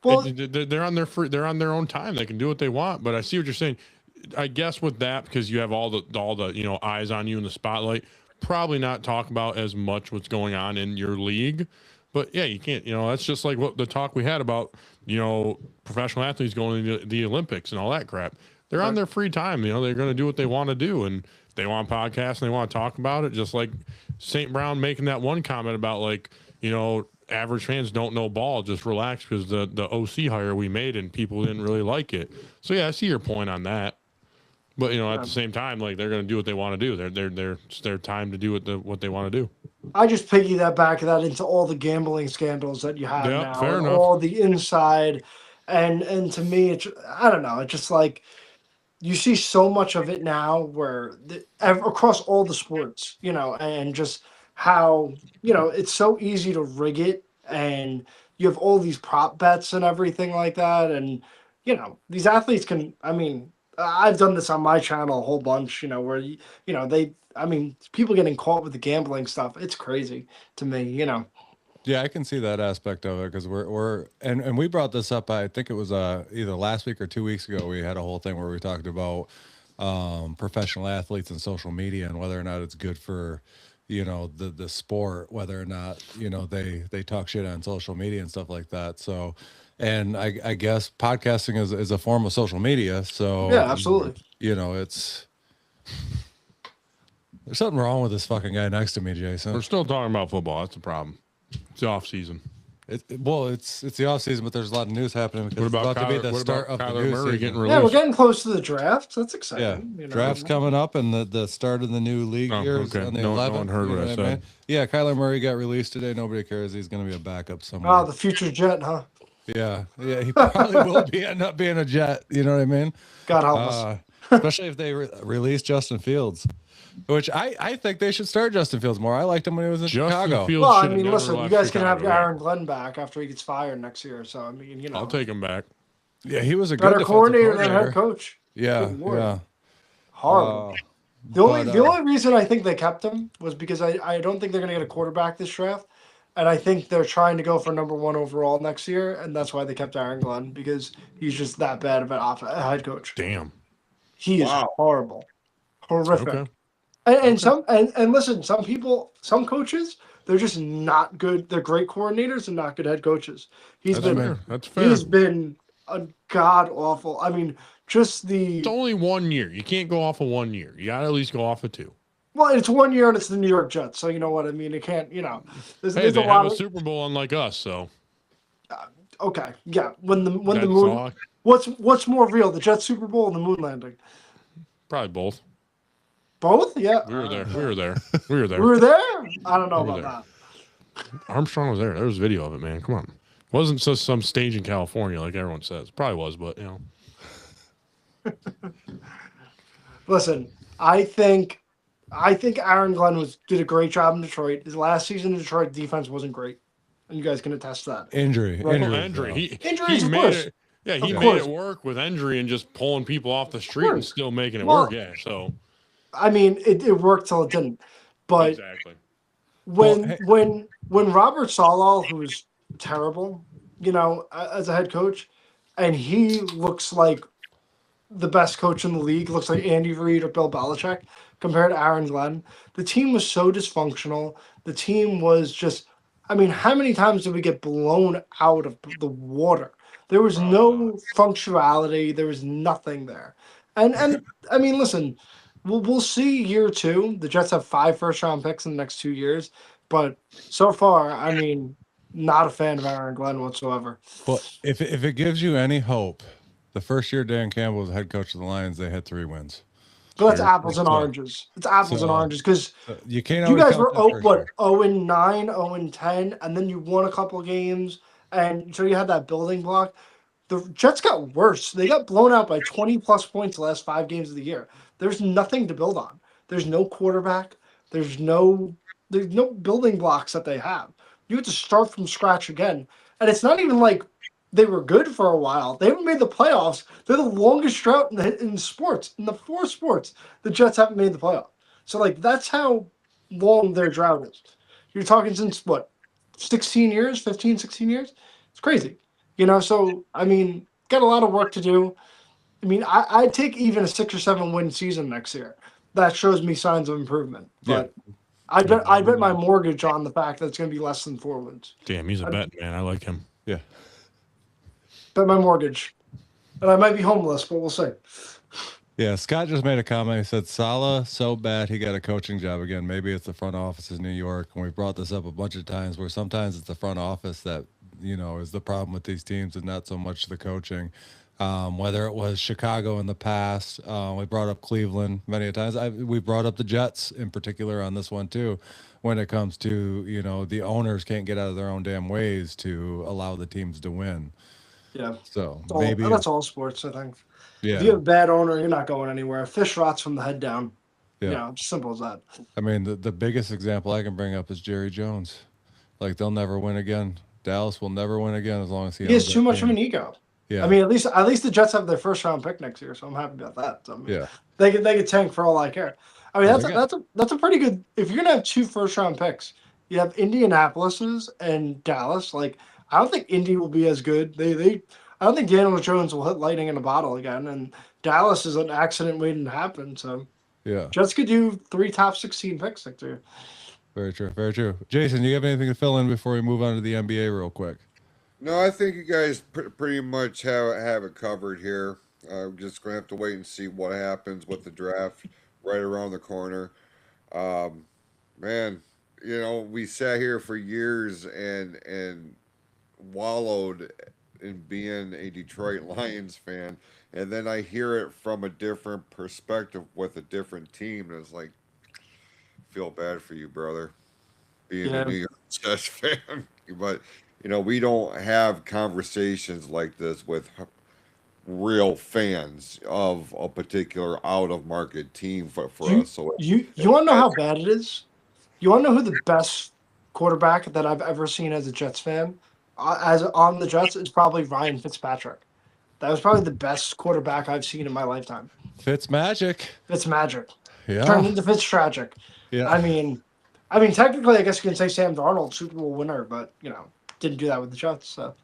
S5: Well,
S7: they're on they're on their own time. They can do what they want. But I see what you're saying. I guess with that, because you have all the eyes on you in the spotlight, probably not talk about as much what's going on in your league. But yeah, you can't. That's just like what the talk we had about professional athletes going to the Olympics and all that crap. They're on their free time. They're going to do what they want to do, and if they want podcasts and they want to talk about it. Just like St. Brown making that one comment about average fans don't know ball. Just relax because the OC hire we made and people didn't really like it. So yeah, I see your point on that. But at the same time, like they're going to do what they want to do. It's their time to do what they want to do.
S5: I just piggyback that into all the gambling scandals that you have
S7: Yeah,
S5: now,
S7: fair
S5: and
S7: enough.
S5: all the inside, and to me, I don't know. It's just like you see so much of it now, where across all the sports, and just how it's so easy to rig it, and you have all these prop bets and everything like that, and these athletes can. I mean, I've done this on my channel a whole bunch, where people getting caught with the gambling stuff. It's crazy to me,
S6: Yeah, I can see that aspect of it because and we brought this up. I think it was either last week or 2 weeks ago. We had a whole thing where we talked about professional athletes and social media and whether or not it's good for the sport, whether or not they talk shit on social media and stuff like that. So, and I guess podcasting is a form of social media. So
S5: yeah, absolutely.
S6: It's there's something wrong with this fucking guy next to me, Jason.
S7: We're still talking about football. That's the problem. It's the off season.
S6: It's the off season, but there's a lot of news happening because
S7: What about
S6: it's about to be the
S7: what
S6: start
S7: about
S6: of the
S7: Kyler
S6: new
S7: Murray
S6: season.
S7: getting
S5: Yeah, we're
S7: released?
S5: getting close to the draft. That's
S6: Yeah,
S5: exciting.
S6: draft's coming up, and the start of the new league
S7: Oh,
S6: here is
S7: okay.
S6: on the
S7: No
S6: 11th.
S7: one heard
S6: you
S7: what
S6: know
S7: I
S6: I
S7: said.
S6: mean? Yeah, Kyler Murray got released today. Nobody cares. He's going to be a backup somewhere.
S5: Wow, the future Jet, huh?
S6: Yeah, he probably will end up being a Jet. You know what I mean?
S5: God help us.
S6: Especially if they release Justin Fields, which I think they should start Justin Fields more. I liked him when he was in Chicago.
S7: Fields
S5: Well, I
S7: should have
S5: mean,
S7: never
S5: listen, you
S7: left
S5: guys can have
S7: Chicago.
S5: Aaron Glenn back after he gets fired next year. So I mean,
S7: I'll take him back.
S6: Yeah, he was a good
S5: better
S6: defensive
S5: coordinator than head coach.
S6: Yeah,
S5: Good Lord.
S6: yeah.
S5: Horrible. The only reason I think they kept him was because I don't think they're going to get a quarterback this draft, and I think they're trying to go for number 1 overall next year, and that's why they kept Aaron Glenn, because he's just that bad of a head coach.
S7: Damn.
S5: He is horrible, horrific.
S7: Okay.
S5: And listen, some coaches, they're just not good. They're great coordinators and not good head coaches.
S7: That's fair. That's fair.
S5: He's been a god awful. I mean, just
S7: It's only 1 year. You can't go off of 1 year. You got to at least go off of 2.
S5: well, it's 1 year and it's the New York Jets, so you know what I mean. It can't, There's,
S7: Hey,
S5: there's
S7: they
S5: a lot
S7: have a
S5: of
S7: Super Bowl unlike us, so
S5: okay, yeah. When the
S7: that's
S5: moon,
S7: all
S5: what's more real, the Jets Super Bowl and the moon landing?
S7: probably both.
S5: Both, yeah.
S7: We were there. We were there. We were there.
S5: We were there. I don't know
S7: We were
S5: about that.
S7: Armstrong was there. There was video of it, man. Come on. Wasn't just some stage in California like everyone says. Probably was, but
S5: Listen, I think Aaron Glenn did a great job in Detroit. His last season in Detroit defense wasn't great, and you guys can attest to that.
S6: Injury.
S5: Injuries,
S7: He
S5: of
S7: made
S5: course.
S7: it. Yeah, he
S5: Of
S7: made
S5: course.
S7: it work with injury and just pulling people off the street and still making it
S5: Well,
S7: work. Yeah, so
S5: I mean, it worked till it didn't. But
S7: exactly.
S5: when Robert Saleh, who's terrible, as a head coach, and he looks like the best coach in the league, looks like Andy Reid or Bill Belichick compared to Aaron Glenn. The team was so dysfunctional. The team was just, I mean, how many times did we get blown out of the water? There was no functionality. There was nothing there. And I mean, listen, we'll see year two. The Jets have 5 first-round picks in the next 2 years, but so far, I mean, not a fan of Aaron Glenn whatsoever.
S6: Well, if it gives you any hope, the first year Dan Campbell was head coach of the Lions, they had 3 wins.
S5: But that's apples and oranges. It's apples and oranges because
S6: You can't
S5: you
S6: always
S5: guys
S6: count
S5: were
S6: that first year.
S5: 0-9, 0-10, and then you won a couple of games, and so you had that building block. The Jets got worse. They got blown out by 20 plus points the last 5 games of the year. There's nothing to build on. There's no quarterback. There's no building blocks that they have. You have to start from scratch again. And it's not even like they were good for a while. They haven't made the playoffs. They're the longest drought in sports. In the 4 sports, the Jets haven't made the playoffs. So, like, that's how long their drought is. You're talking since, what, 16 years, 15, 16 years? It's crazy. So, I mean, got a lot of work to do. I mean, I'd take even a 6 or 7 win season next year. That shows me signs of improvement. But I bet my mortgage on the fact that it's going to be less than 4 wins.
S7: Damn, he's a bet man. I like him.
S6: Yeah.
S5: Bet my mortgage. And I might be homeless, but we'll see.
S6: Yeah, Scott just made a comment. He said, Saleh, so bad he got a coaching job again. Maybe it's the front office in New York. And we've brought this up a bunch of times where sometimes it's the front office that, is the problem with these teams and not so much the coaching. Whether it was Chicago in the past, we brought up Cleveland many a times. We brought up the Jets in particular on this one too, when it comes to, the owners can't get out of their own damn ways to allow the teams to win.
S5: Yeah.
S6: So
S5: maybe that's all sports, I think.
S6: Yeah.
S5: If you have a bad owner, you're not going anywhere. Fish rots from the head down.
S6: Yeah.
S5: Simple as that.
S6: I mean, the biggest example I can bring up is Jerry Jones. Like, they'll never win again. Dallas will never win again as long as he
S5: has too much of an ego.
S6: Yeah.
S5: I mean, at least the Jets have their first round pick next year, so I'm happy about that. So, I mean,
S6: yeah.
S5: They could tank for all I care. I mean, that's a pretty good. If you're gonna have 2 first round picks, you have Indianapolis's and Dallas. Like, I don't think Indy will be as good. I don't think Daniel Jones will hit lightning in a bottle again, and Dallas is an accident waiting to happen. So,
S6: yeah,
S5: Jets could do 3 top 16 picks next year.
S6: Very true. Very true. Jason, do you have anything to fill in before we move on to the NBA real quick?
S3: No, I think you guys pretty much have it covered here. We're just going to have to wait and see what happens with the draft right around the corner. Man, we sat here for years and wallowed in being a Detroit Lions fan, and then I hear it from a different perspective with a different team, and it's like, feel bad for you, brother, being a New York Jets fan. But we don't have conversations like this with real fans of a particular out of market team for us. So
S5: you want to know how bad it is? You want to know who the best quarterback that I've ever seen as a Jets fan, as on the Jets, is probably Ryan Fitzpatrick. That was probably the best quarterback I've seen in my lifetime.
S6: Fitzmagic.
S5: Yeah. Turned into Fitztragic. Yeah. I mean, technically, I guess you can say Sam Darnold, Super Bowl winner, but didn't do that with the Jets. So,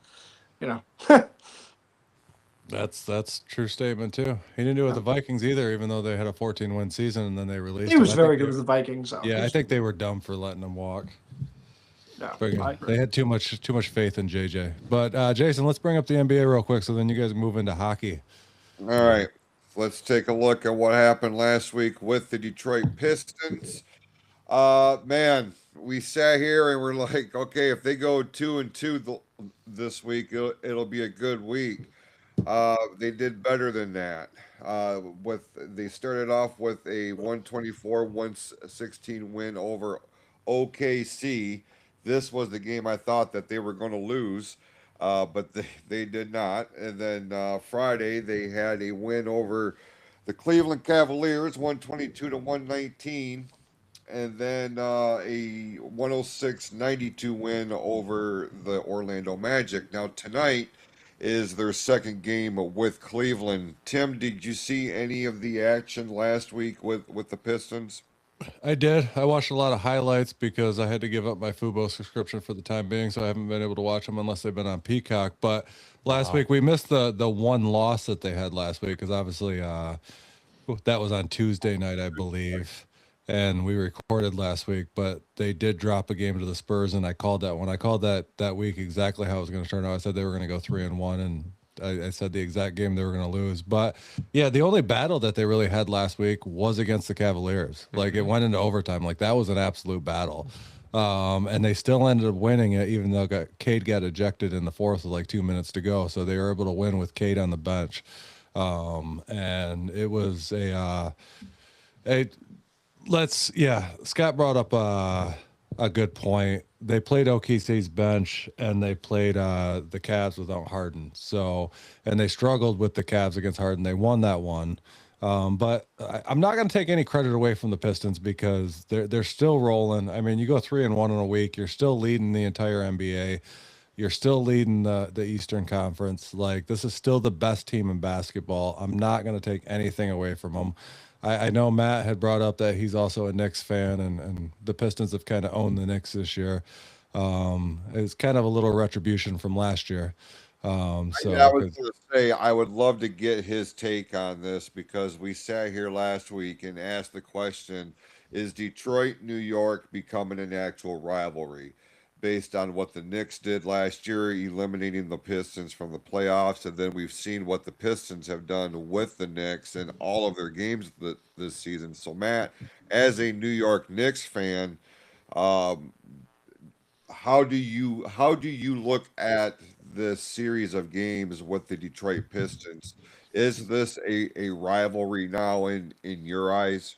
S6: That's a true statement too. He didn't do it with the Vikings either, even though they had a 14-win season and then they released.
S5: He was very good with the Vikings. So.
S6: Yeah, I think they were dumb for letting him walk.
S5: No,
S6: they had too much faith in JJ. But Jason, let's bring up the NBA real quick, so then you guys move into hockey.
S3: All right, let's take a look at what happened last week with the Detroit Pistons. Man, we sat here and we're like, okay, if they go 2-2 this week, it'll be a good week. They did better than that. They started off with a 124-116 win over OKC. This was the game I thought that they were going to lose, but they did not. And then Friday they had a win over the Cleveland Cavaliers, 122-119, and then a 106-92 win over the Orlando Magic. Now tonight is their second game with Cleveland. Tim, did you see any of the action last week with the Pistons?
S6: I did. I watched a lot of highlights because I had to give up my Fubo subscription for the time being, so I haven't been able to watch them unless they've been on Peacock. But last week we missed the one loss that they had last week because obviously that was on Tuesday night, I believe. and we recorded last week, but they did drop a game to the Spurs, and I called that one. I called that week exactly how it was going to turn out. I said they were going to go 3-1, and I said the exact game they were going to lose. But yeah, the only battle that they really had last week was against the Cavaliers. Like it went into overtime. Like that was an absolute battle. And they still ended up winning it, even though Cade got ejected in the fourth with like 2 minutes to go. So they were able to win with Cade on the bench. And it was Scott brought up a good point. They played OKC's bench and they played the Cavs without Harden. So, and they struggled with the Cavs against Harden. They won that one. But I'm not going to take any credit away from the Pistons because they're still rolling. I mean, you go 3-1 in a week, you're still leading the entire NBA. You're still leading the Eastern Conference. Like, this is still the best team in basketball. I'm not going to take anything away from them. I know Matt had brought up that he's also a Knicks fan, and the Pistons have kind of owned the Knicks this year. It's kind of a little retribution from last year.
S3: Yeah, I was going to say, I would love to get his take on this because we sat here last week and asked the question, is Detroit, New York becoming an actual rivalry? Based on what the Knicks did last year, eliminating the Pistons from the playoffs, and then we've seen what the Pistons have done with the Knicks in all of their games this season. So, Matt, as a New York Knicks fan, um, how do you look at this series of games with the Detroit Pistons? Is this a rivalry now in your eyes?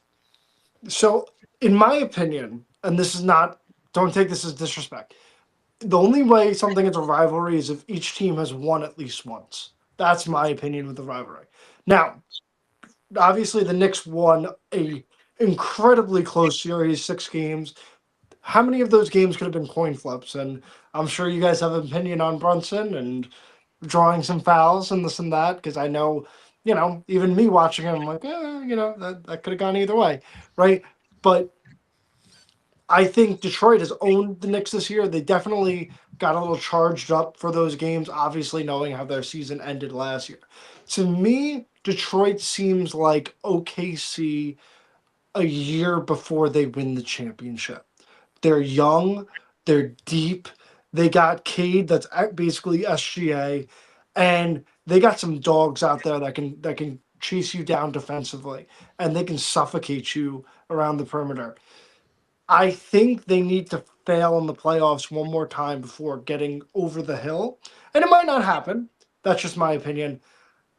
S5: So, in my opinion, and this is not, don't take this as disrespect. The only way something is a rivalry is if each team has won at least once. That's my opinion with the rivalry. Now, obviously, the Knicks won a incredibly close series, 6 games. How many of those games could have been coin flips? And I'm sure you guys have an opinion on Brunson and drawing some fouls and this and that, because I know, even me watching him, I'm like, that could have gone either way, right? But I think Detroit has owned the Knicks this year. They definitely got a little charged up for those games, obviously knowing how their season ended last year. To me, Detroit seems like OKC a year before they win the championship. They're young, they're deep. They got Cade, that's basically SGA, and they got some dogs out there that can chase you down defensively, and they can suffocate you around the perimeter. I think they need to fail in the playoffs one more time before getting over the hill, and it might not happen. That's just my opinion.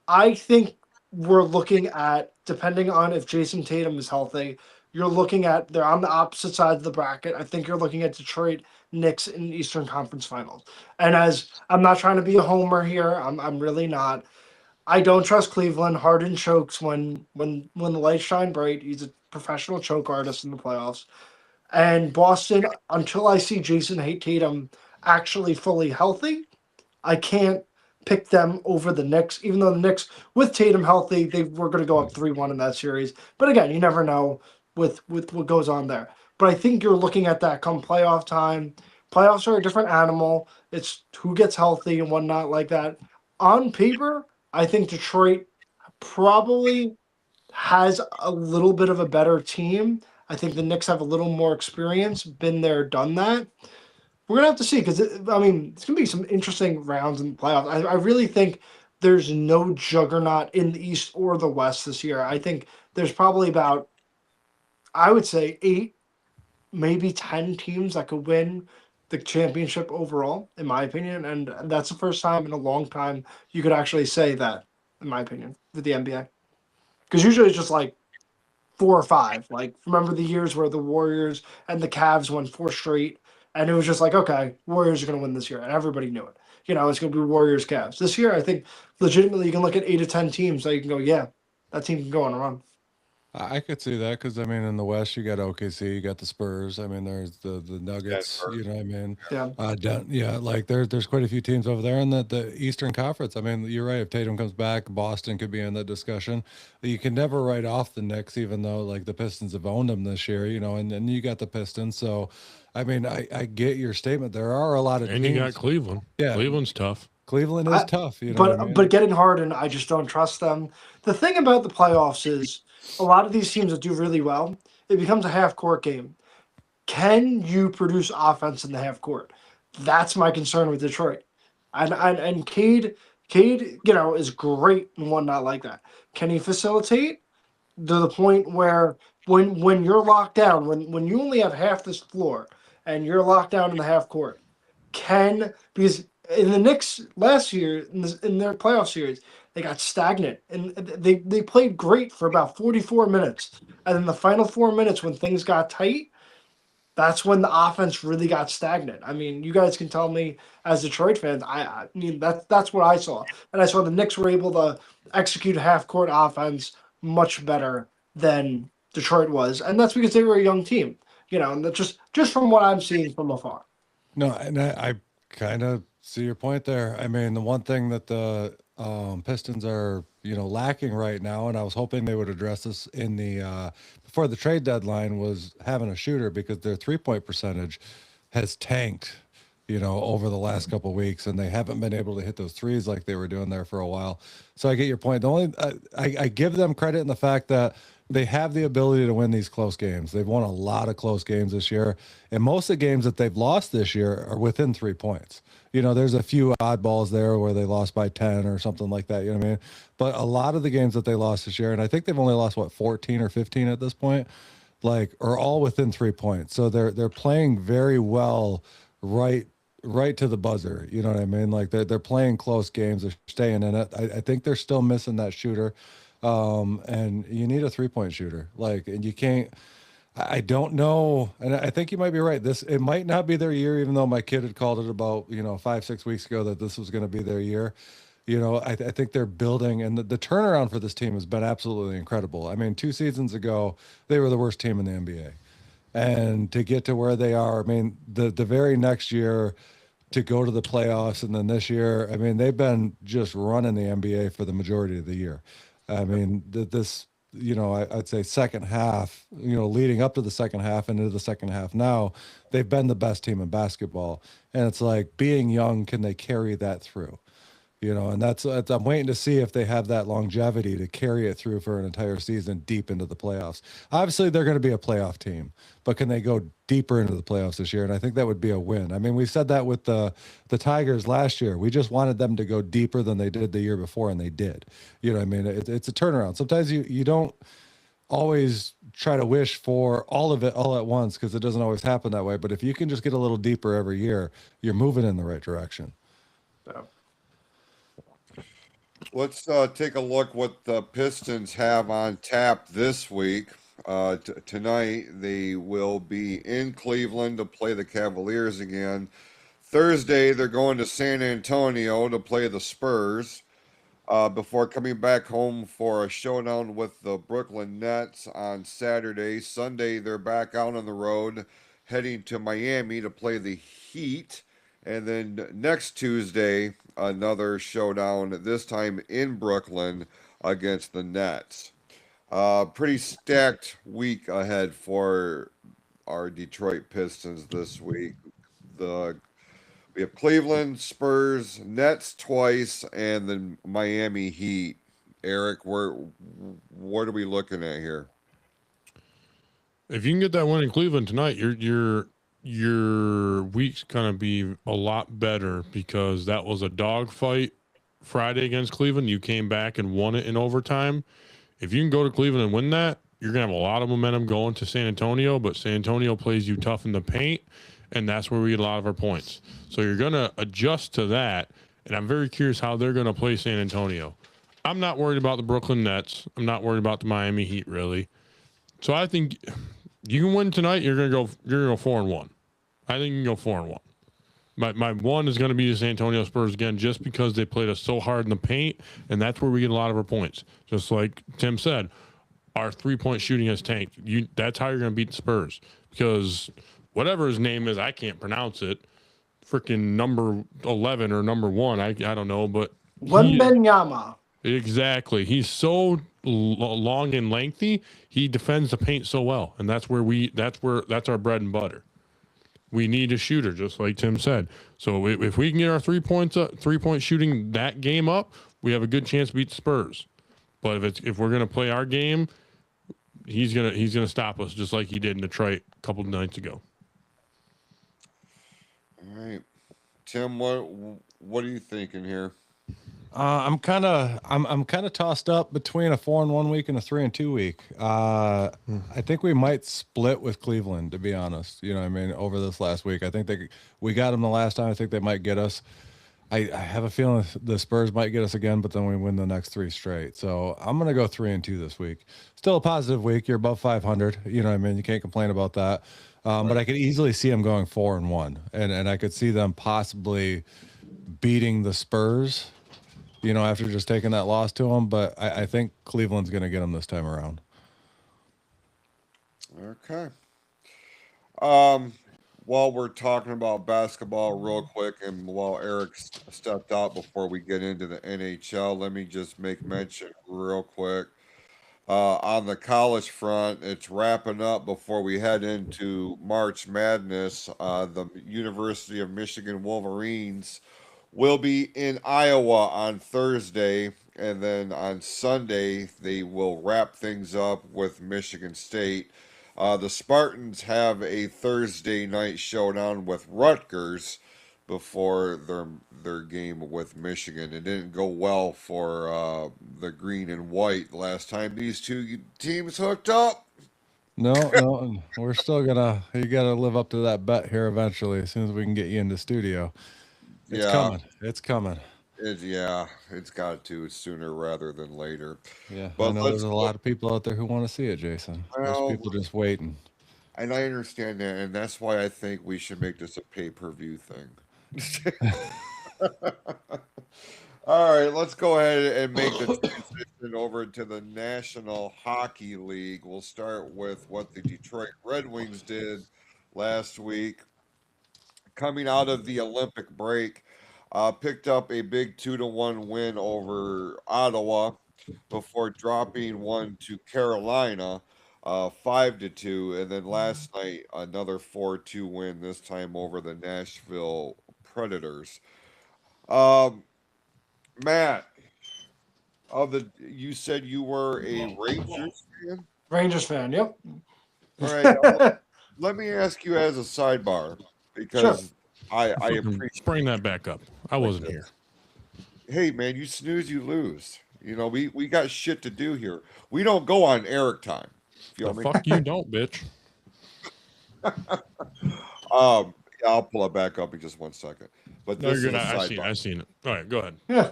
S5: I think we're looking at, depending on if Jason Tatum is healthy, you're looking at, they're on the opposite sides of the bracket. I think you're looking at Detroit Knicks in the Eastern Conference Finals. And as I'm not trying to be a homer here, I'm really not. I don't trust Cleveland. Harden chokes when the lights shine bright. He's a professional choke artist in the playoffs. And Boston, until I see Jason Tatum actually fully healthy, I can't pick them over the Knicks, even though the Knicks, with Tatum healthy, they were going to go up 3-1 in that series. But again, you never know with what goes on there. But I think you're looking at that come playoff time. Playoffs are a different animal. It's who gets healthy and whatnot like that. On paper, I think Detroit probably has a little bit of a better team. I think the Knicks have a little more experience, been there, done that. We're gonna have to see because it's gonna be some interesting rounds in the playoffs. I really think there's no juggernaut in the East or the West this year. I think there's probably about, I would say, 8, maybe 10 teams that could win the championship overall, in my opinion, and that's the first time in a long time you could actually say that, in my opinion, with the NBA. Because usually it's just like 4 or 5. Like, remember the years where the Warriors and the Cavs won 4 straight, and it was just like, okay, Warriors are going to win this year, and everybody knew it. It's going to be Warriors, Cavs. This year, I think legitimately you can look at 8 to 10 teams that you can go, yeah, that team can go on a run.
S6: I could see that because I mean, in the West, you got OKC, you got the Spurs. I mean, there's the Nuggets. You know what I mean?
S5: Yeah.
S6: Yeah, like there's quite a few teams over there in the Eastern Conference. I mean, you're right. If Tatum comes back, Boston could be in that discussion. You can never write off the Knicks, even though like the Pistons have owned them this year. And then you got the Pistons. So, I mean, I get your statement. There are a lot of
S7: And
S6: teams.
S7: you got Cleveland.
S6: Yeah,
S7: Cleveland's tough.
S6: Cleveland is tough. You know
S5: But
S6: what I mean?
S5: but getting Harden, I just don't trust them. The thing about the playoffs is a lot of these teams that do really well, it becomes a half court game. Can you produce offense in the half court? That's my concern with Detroit. And Cade, is great and whatnot like that. Can he facilitate to the point where when you're locked down, when you only have half this floor and you're locked down in the half court, because in the Knicks last year in their playoff series, they got stagnant and they played great for about 44 minutes. And then the final 4 minutes when things got tight, that's when the offense really got stagnant. I mean, you guys can tell me as Detroit fans, I mean that's what I saw. And I saw the Knicks were able to execute half court offense much better than Detroit was. And that's because they were a young team. And that's just from what I'm seeing from afar.
S6: No, and I kind of see your point there. I mean, the one thing that the Pistons are, lacking right now, and I was hoping they would address this in the before the trade deadline, was having a shooter, because their 3-point percentage has tanked, over the last couple of weeks, and they haven't been able to hit those threes like they were doing there for a while. So I get your point. The only I give them credit in the fact that they have the ability to win these close games. They've won a lot of close games this year, and most of the games that they've lost this year are within 3 points. There's a few oddballs there where they lost by 10 or something like that. You know what I mean? But a lot of the games that they lost this year, and I think they've only lost 14 or 15 at this point, are all within 3 points. So they're playing very well, right to the buzzer. You know what I mean? They're playing close games. They're staying in it. I think they're still missing that shooter. And you need a 3-point shooter. And you can't. I don't know, and I think you might be right. It might not be their year, even though my kid had called it about 5-6 weeks ago that this was going to be their year. I think they're building, and the turnaround for this team has been absolutely incredible. I mean, 2 seasons ago, they were the worst team in the NBA, and to get to where they are, I mean, the very next year to go to the playoffs, and then this year, I mean, they've been just running the NBA for the majority of the year. I mean, I'd say second half, leading up to the second half and into the second half now, they've been the best team in basketball. And it's like, being young, can they carry that through? And that's I'm waiting to see if they have that longevity to carry it through for an entire season deep into the playoffs. Obviously, they're going to be a playoff team, but can they go deeper into the playoffs this year? And I think that would be a win. I mean, we said that with the Tigers last year. We just wanted them to go deeper than they did the year before, and they did. You know what I mean? It's a turnaround. Sometimes you don't always try to wish for all of it all at once, because it doesn't always happen that way. But if you can just get a little deeper every year, you're moving in the right direction.
S5: So.
S3: Let's take a look what the Pistons have on tap this week. Tonight, they will be in Cleveland to play the Cavaliers again. Thursday, they're going to San Antonio to play the Spurs before coming back home for a showdown with the Brooklyn Nets on Saturday. Sunday, they're back out on the road, heading to Miami to play the Heat. And then next Tuesday, another showdown, this time in Brooklyn against the Nets. Pretty stacked week ahead for our Detroit Pistons this week. We have Cleveland, Spurs, Nets twice, and then Miami Heat. Eric, what are we looking at here?
S7: If you can get that win in Cleveland tonight, your week's gonna be a lot better, because that was a dogfight Friday against Cleveland. You came back and won it in overtime. If you can go to Cleveland and win that, you're gonna have a lot of momentum going to San Antonio, but San Antonio plays you tough in the paint, and that's where we get a lot of our points. So you're gonna adjust to that, and I'm very curious how they're gonna play San Antonio. I'm not worried about the Brooklyn Nets. I'm not worried about the Miami Heat, really. So I think you can win tonight. You're gonna go 4-1. I think you can go 4-1. My one is going to be the San Antonio Spurs again, just because they played us so hard in the paint, and that's where we get a lot of our points. Just like Tim said, our 3-point shooting has tanked. That's how you're going to beat the Spurs, because whatever his name is, I can't pronounce it. Freaking number 11 or number 1, I don't know, but
S5: Wembenyama.
S7: Exactly. He's so long and lengthy. He defends the paint so well, and that's our bread and butter. We need a shooter, just like Tim said. So if we can get our 3-point shooting that game up, we have a good chance to beat the Spurs. But if we're going to play our game, he's gonna stop us just like he did in Detroit a couple of nights ago.
S3: All right, Tim, what are you thinking here?
S6: I'm kind of tossed up between a 4-1 week and a 3-2 week. I think we might split with Cleveland, to be honest. You know what I mean? Over this last week, I think we got them the last time. I think they might get us. I have a feeling the Spurs might get us again, but then we win the next 3 straight. So I'm gonna go 3-2 this week. Still a positive week. You're above 500. You know what I mean? You can't complain about that. But I could easily see them going 4-1, and I could see them possibly beating the Spurs, you know, after just taking that loss to them. But I think Cleveland's going to get them this time around.
S3: Okay. While we're talking about basketball real quick, and while Eric stepped out before we get into the NHL, let me just make mention real quick. On the college front, it's wrapping up before we head into March Madness. The University of Michigan Wolverines will be in Iowa on Thursday, and then on Sunday they will wrap things up with Michigan State. The Spartans have a Thursday night showdown with Rutgers before their game with Michigan. It didn't go well for the green and white last time these two teams hooked up.
S6: No, we're still gonna. You got to live up to that bet here eventually. As soon as we can get you into studio, it's
S3: Yeah,
S6: coming. It's coming.
S3: it's got to sooner rather than later.
S6: Yeah, I
S3: But
S6: know
S3: let's
S6: there's a lot of people out there who want to see it, Jason. There's
S3: well,
S6: people just waiting.
S3: and I understand that, and that's why I think we should make this a pay-per-view thing. All right, let's go ahead and make the transition over to the National Hockey League. We'll start with what the Detroit Red Wings did last week. Coming out of the Olympic break, picked up a big 2-1 win over Ottawa before dropping one to Carolina, 5-2, and then last night another 4-2 win. This time over the Nashville Predators. Um, Matt, you said you were a Rangers fan.
S5: Rangers fan. Yep.
S3: All right, let me ask you as a sidebar because I
S7: Fucking
S3: appreciate.
S7: bring that back up. I wasn't here.
S3: Hey man, you snooze, you lose. You know we got shit to do here. We don't go on Eric time. Feel
S7: The
S3: me?
S7: fuck you don't, bitch.
S3: Yeah, I'll pull it back up in just 1 second. But
S7: No,
S3: this
S7: you're
S3: is
S7: good.
S3: a
S7: I seen it.
S3: sidebar.
S7: I seen it. All right, go ahead.
S5: Yeah.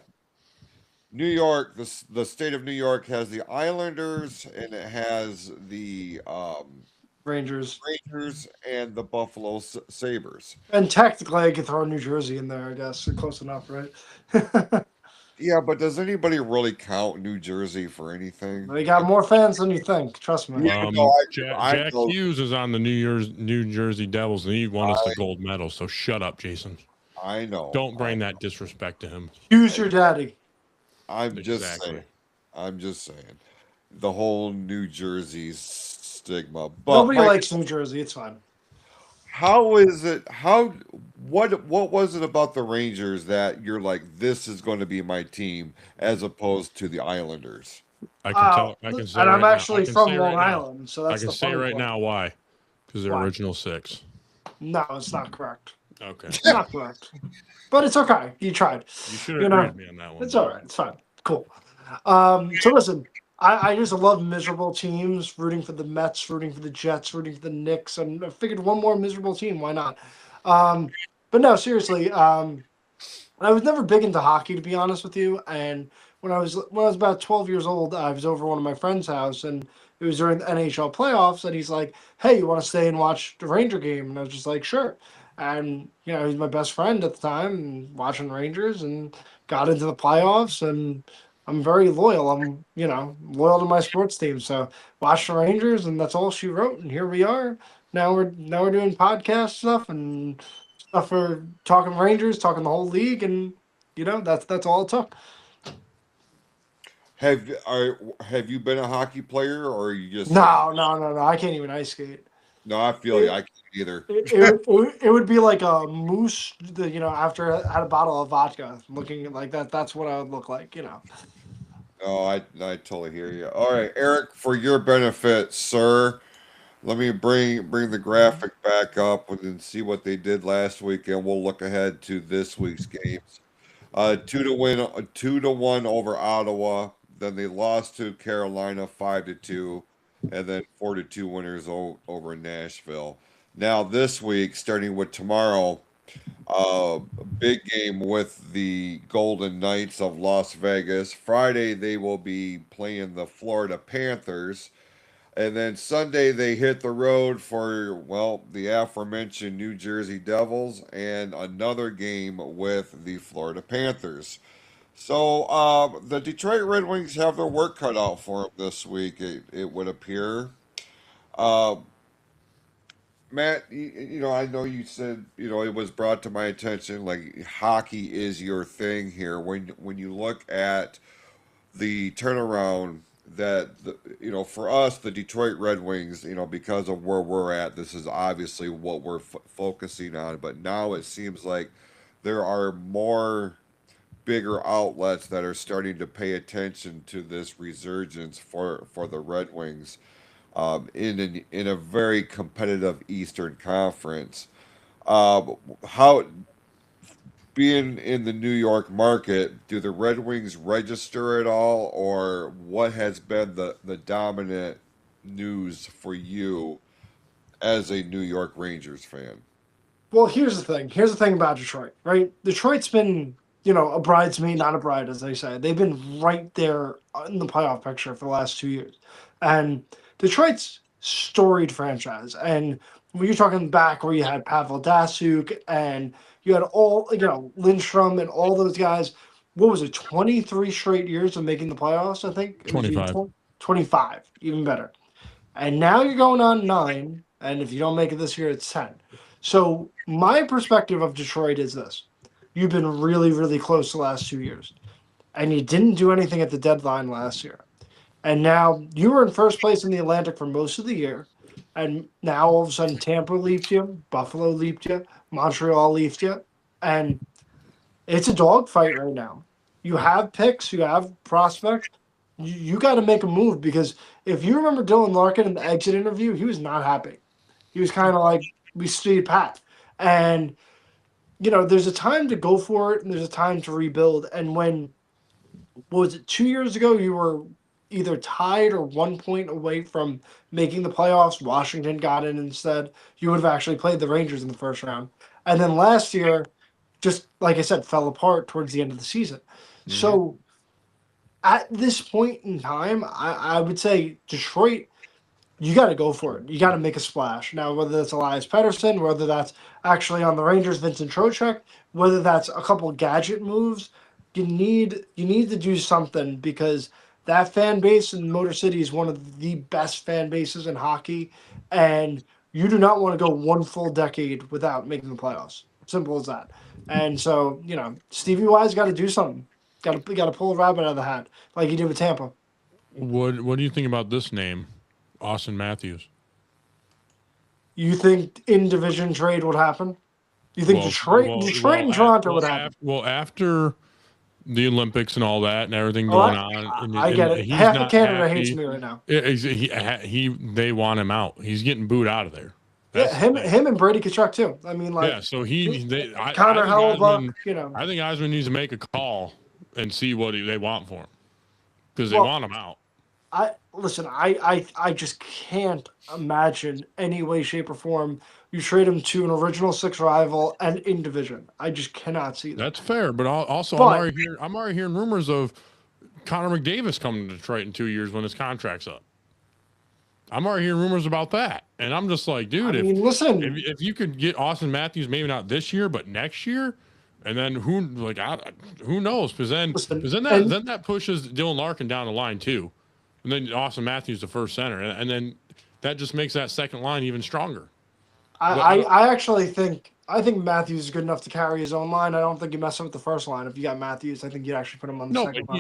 S3: New York, the state of New York has the Islanders and it has the
S5: Rangers.
S3: Rangers and the Buffalo Sabres.
S5: And technically, I could throw New Jersey in there, I guess. Close enough, right?
S3: Yeah, but does anybody really count New Jersey for anything?
S5: They got more fans than you think. Trust me.
S3: Yeah, no, I
S7: Jack
S3: know.
S7: Hughes is on the New Jersey Devils, and he won us the gold medal. So shut up, Jason.
S3: I know.
S7: Don't bring that disrespect to him.
S5: Use your daddy.
S3: I'm just
S7: Exactly.
S3: saying. I'm just saying. The whole New Jersey stigma. But
S5: Nobody likes New Jersey. It's fine.
S3: how is it? What was it about the Rangers that you're like, this is going to be my team, as opposed to the Islanders?
S7: I can tell. I can say.
S5: And I'm
S7: right
S5: actually
S7: now, I can
S5: from
S7: say
S5: Long
S7: right now-
S5: Island, so
S7: I
S5: that's
S7: can
S5: the
S7: say
S5: funny
S7: right
S5: part.
S7: now why. Because they're
S5: Why?
S7: original 6.
S5: No, it's not correct.
S7: Okay.
S5: It's not correct. But it's okay. You tried.
S7: You should have
S5: You know,
S7: agreed with me on that one.
S5: It's all right. It's fine. Cool. So listen, I just love miserable teams, rooting for the Mets, rooting for the Jets, rooting for the Knicks, and I figured one more miserable team. Why not? But no, seriously, I was never big into hockey, to be honest with you. And when I was about 12 years old, I was over one of my friend's house, and it was during the NHL playoffs, and he's like, "Hey, you want to stay and watch the Ranger game?" And I was just like, "Sure." And he's my best friend at the time, and watching Rangers, and got into the playoffs, and I'm very loyal. I'm loyal to my sports team, so watch the Rangers, and that's all she wrote. And here we are. Now we're doing podcast stuff and stuff for talking Rangers, talking the whole league, and that's all it took.
S3: Have you been a hockey player, or are you just
S5: No. I can't even ice skate.
S3: No, I feel you. I can't either.
S5: It would be like a moose, after I had a bottle of vodka, looking like that. That's what I would look like.
S3: No, I totally hear you. All right, Eric, for your benefit, sir, let me bring the graphic back up and then see what they did last week, and we'll look ahead to this week's games. 2-1 over Ottawa. Then they lost to Carolina 5-2, and then 4-2 winners over Nashville. Now this week, starting with tomorrow, big game with the Golden Knights of Las Vegas. Friday they will be playing the Florida Panthers. And then Sunday they hit the road for, well, the aforementioned New Jersey Devils and another game with the Florida Panthers. So the Detroit Red Wings have their work cut out for them this week, it would appear. Uh, Matt, I know you said, it was brought to my attention like hockey is your thing here. When you look at the turnaround that for us, the Detroit Red Wings, because of where we're at, this is obviously what we're focusing on. But now it seems like there are more bigger outlets that are starting to pay attention to this resurgence for the Red Wings in a very competitive Eastern Conference. How being in the New York market, do the Red Wings register at all, or what has been the dominant news for you as a New York Rangers fan?
S5: Well, here's the thing. Here's the thing about Detroit, right? Detroit's been, a bridesmaid, not a bride, as they say. They've been right there in the playoff picture for the last 2 years. And Detroit's storied franchise. And when you're talking back where you had Pavel Datsyuk and you had all, Lindstrom and all those guys, what was it, 23 straight years of making the playoffs, I think? It was
S7: 25.
S5: 25, even better. And now you're going on 9, and if you don't make it this year, it's 10. So my perspective of Detroit is this. You've been really, really close the last 2 years, and you didn't do anything at the deadline last year. And now you were in first place in the Atlantic for most of the year, and now all of a sudden Tampa leaped you, Buffalo leaped you, Montreal leaped you, and it's a dogfight right now. You have picks, you have prospects. You got to make a move because if you remember Dylan Larkin in the exit interview, he was not happy. He was kind of like, we stayed pat. And, there's a time to go for it and there's a time to rebuild. And when, what was it, 2 years ago, you were either tied or 1 point away from making the playoffs. Washington got in instead. You would have actually played the Rangers in the first round. And then last year, just like I said, fell apart towards the end of the season. Mm-hmm. So at this point in time, I would say Detroit, you got to go for it. You got to make a splash. Now, whether that's Elias Pettersson, whether that's actually on the Rangers, Vincent Trocheck, whether that's a couple gadget moves, you need to do something because that fan base in Motor City is one of the best fan bases in hockey, and you do not want to go one full decade without making the playoffs. Simple as that. And so, Stevie Y's got to do something. Got to pull a rabbit out of the hat like he did with Tampa.
S7: What do you think about this name, Austin Matthews?
S5: You think in-division trade would happen? You think Detroit and Toronto would happen?
S7: After the Olympics and all that and everything going on.
S5: I get it. Half of Canada hates me right now.
S7: They want him out. He's getting booed out of there.
S5: Him and Brady Tkachuk too. I mean,
S7: so
S5: Connor Hellebuyck,
S7: I think Eisman needs to make a call and see what they want for him because they want him out.
S5: I just can't imagine any way, shape, or form you trade him to an original six rival and in division. I just cannot see that.
S7: That's fair, but also I'm already hearing rumors of Connor McDavid coming to Detroit in 2 years when his contract's up. I'm already hearing rumors about that, and I'm just like, dude, if you could get Austin Matthews, maybe not this year, but next year. And then who knows? Because then that pushes Dylan Larkin down the line too, and then Austin Matthews the first center, and then that just makes that second line even stronger.
S5: I think Matthews is good enough to carry his own line. I don't think you mess up with the first line. If you got Matthews, I think you'd actually put him on the second line.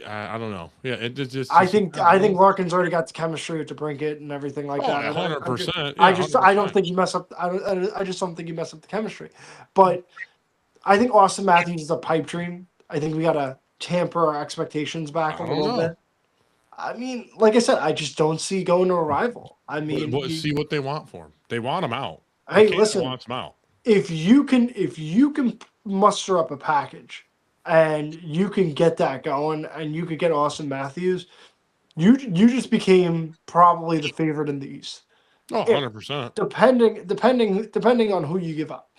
S7: I don't know. Yeah, it just.
S5: I think Larkin's already got the chemistry to bring it and everything like that.
S7: 100%.
S5: I don't think you mess up. I just don't think you mess up the chemistry. But I think Austin Matthews is a pipe dream. I think we got to tamper our expectations back a
S7: I don't
S5: little
S7: know.
S5: bit. I mean, like I said, I just don't see going to a rival. I mean,
S7: See what they want for him. They want him out.
S5: hey,
S7: Canada
S5: listen,
S7: wants him out.
S5: if you can muster up a package and you can get that going and you could get Austin Matthews, you just became probably the favorite in the East.
S7: Oh,
S5: If
S7: 100%.
S5: depending on who you give up.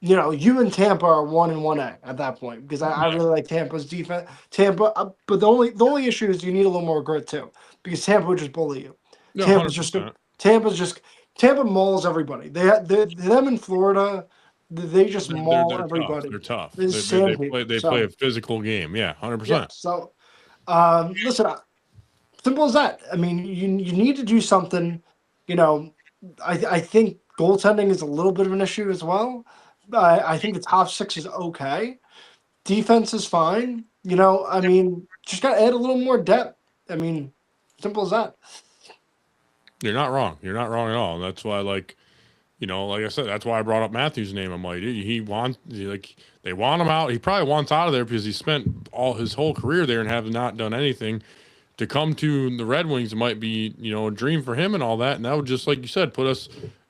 S5: You know, you and Tampa are 1-1A at that point because I
S7: Yeah.
S5: really like Tampa's defense. But the only issue is you need a little more grit too because Tampa would just bully you.
S7: No,
S5: Tampa's just
S7: 100%.
S5: Tampa's just Tampa mauls everybody. Them in Florida, they just maul
S7: They're tough.
S5: everybody.
S7: They're tough.
S5: It's sandpaper.
S7: They play
S5: So
S7: a physical game. Yeah,
S5: yeah.
S7: 100%.
S5: So listen, simple as that. I mean, you need to do something. You know, I think goaltending is a little bit of an issue as well. I think the top six is okay. Defense is fine. You know, I mean, just got to add a little more depth. I mean, simple as that.
S7: You're not wrong. You're not wrong at all. And that's why, like I said, that's why I brought up Matthews' name. I'm like, they want him out. He probably wants out of there because he spent all his whole career there and have not done anything. To come to the Red Wings, it might be, a dream for him and all that. And that would just, like you said,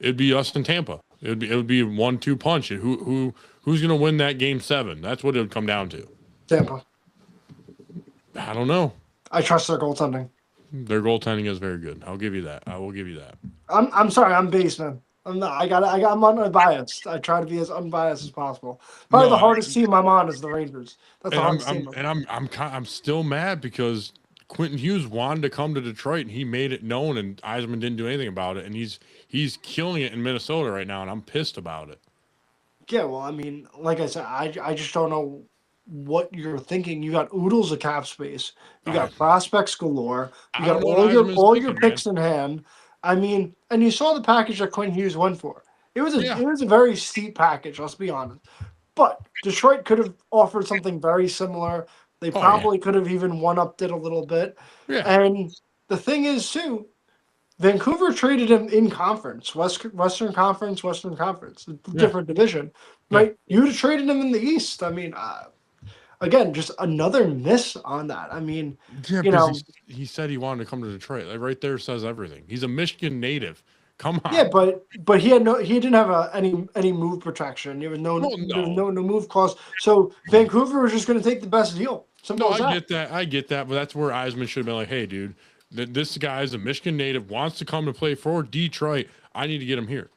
S7: it'd be us in Tampa. It would be a 1-2 punch. And who's going to win that game 7? That's what it would come down to.
S5: Tampa.
S7: I don't know.
S5: I trust their goaltending.
S7: Their goaltending is very good. I'll give you that. I will give you that.
S5: I'm sorry. I'm based, man. I'm not. I'm unbiased. I try to be as unbiased as possible. Probably
S7: No,
S5: the hardest team I'm on is the Rangers. That's the
S7: And
S5: hardest team.
S7: I'm still mad because Quentin Hughes wanted to come to Detroit and he made it known, and Eisman didn't do anything about it, and he's killing it in Minnesota right now, and I'm pissed about it.
S5: Yeah, well, I mean, like I said, I just don't know what you're thinking. You got oodles of cap space. You got prospects galore. You
S7: I
S5: got
S7: don't know what
S5: all your
S7: Eisman's
S5: all your
S7: thinking,
S5: picks in hand. I mean, and you saw the package that Quinn Hughes went for. It was
S7: Yeah.
S5: it was a very steep package. Let's be honest. But Detroit could have offered something very similar. They probably could have even one-upped it a little bit.
S7: Yeah.
S5: And the thing is, too, Vancouver traded him in conference, Western Conference, different division, right? You would have traded him in the East. I mean, again, just another miss on that. I mean,
S7: Yeah,
S5: you know,
S7: because he said he wanted to come to Detroit. Like right there says everything. He's a Michigan native. Come on.
S5: yeah, but he didn't have any move protection. There was no move clause. So Vancouver was just going to take the best deal. Simple
S7: No,
S5: as that.
S7: I get that, but that's where Eisman should have been like, hey, dude, this guy is a Michigan native, wants to come to play for Detroit. I need to get him here.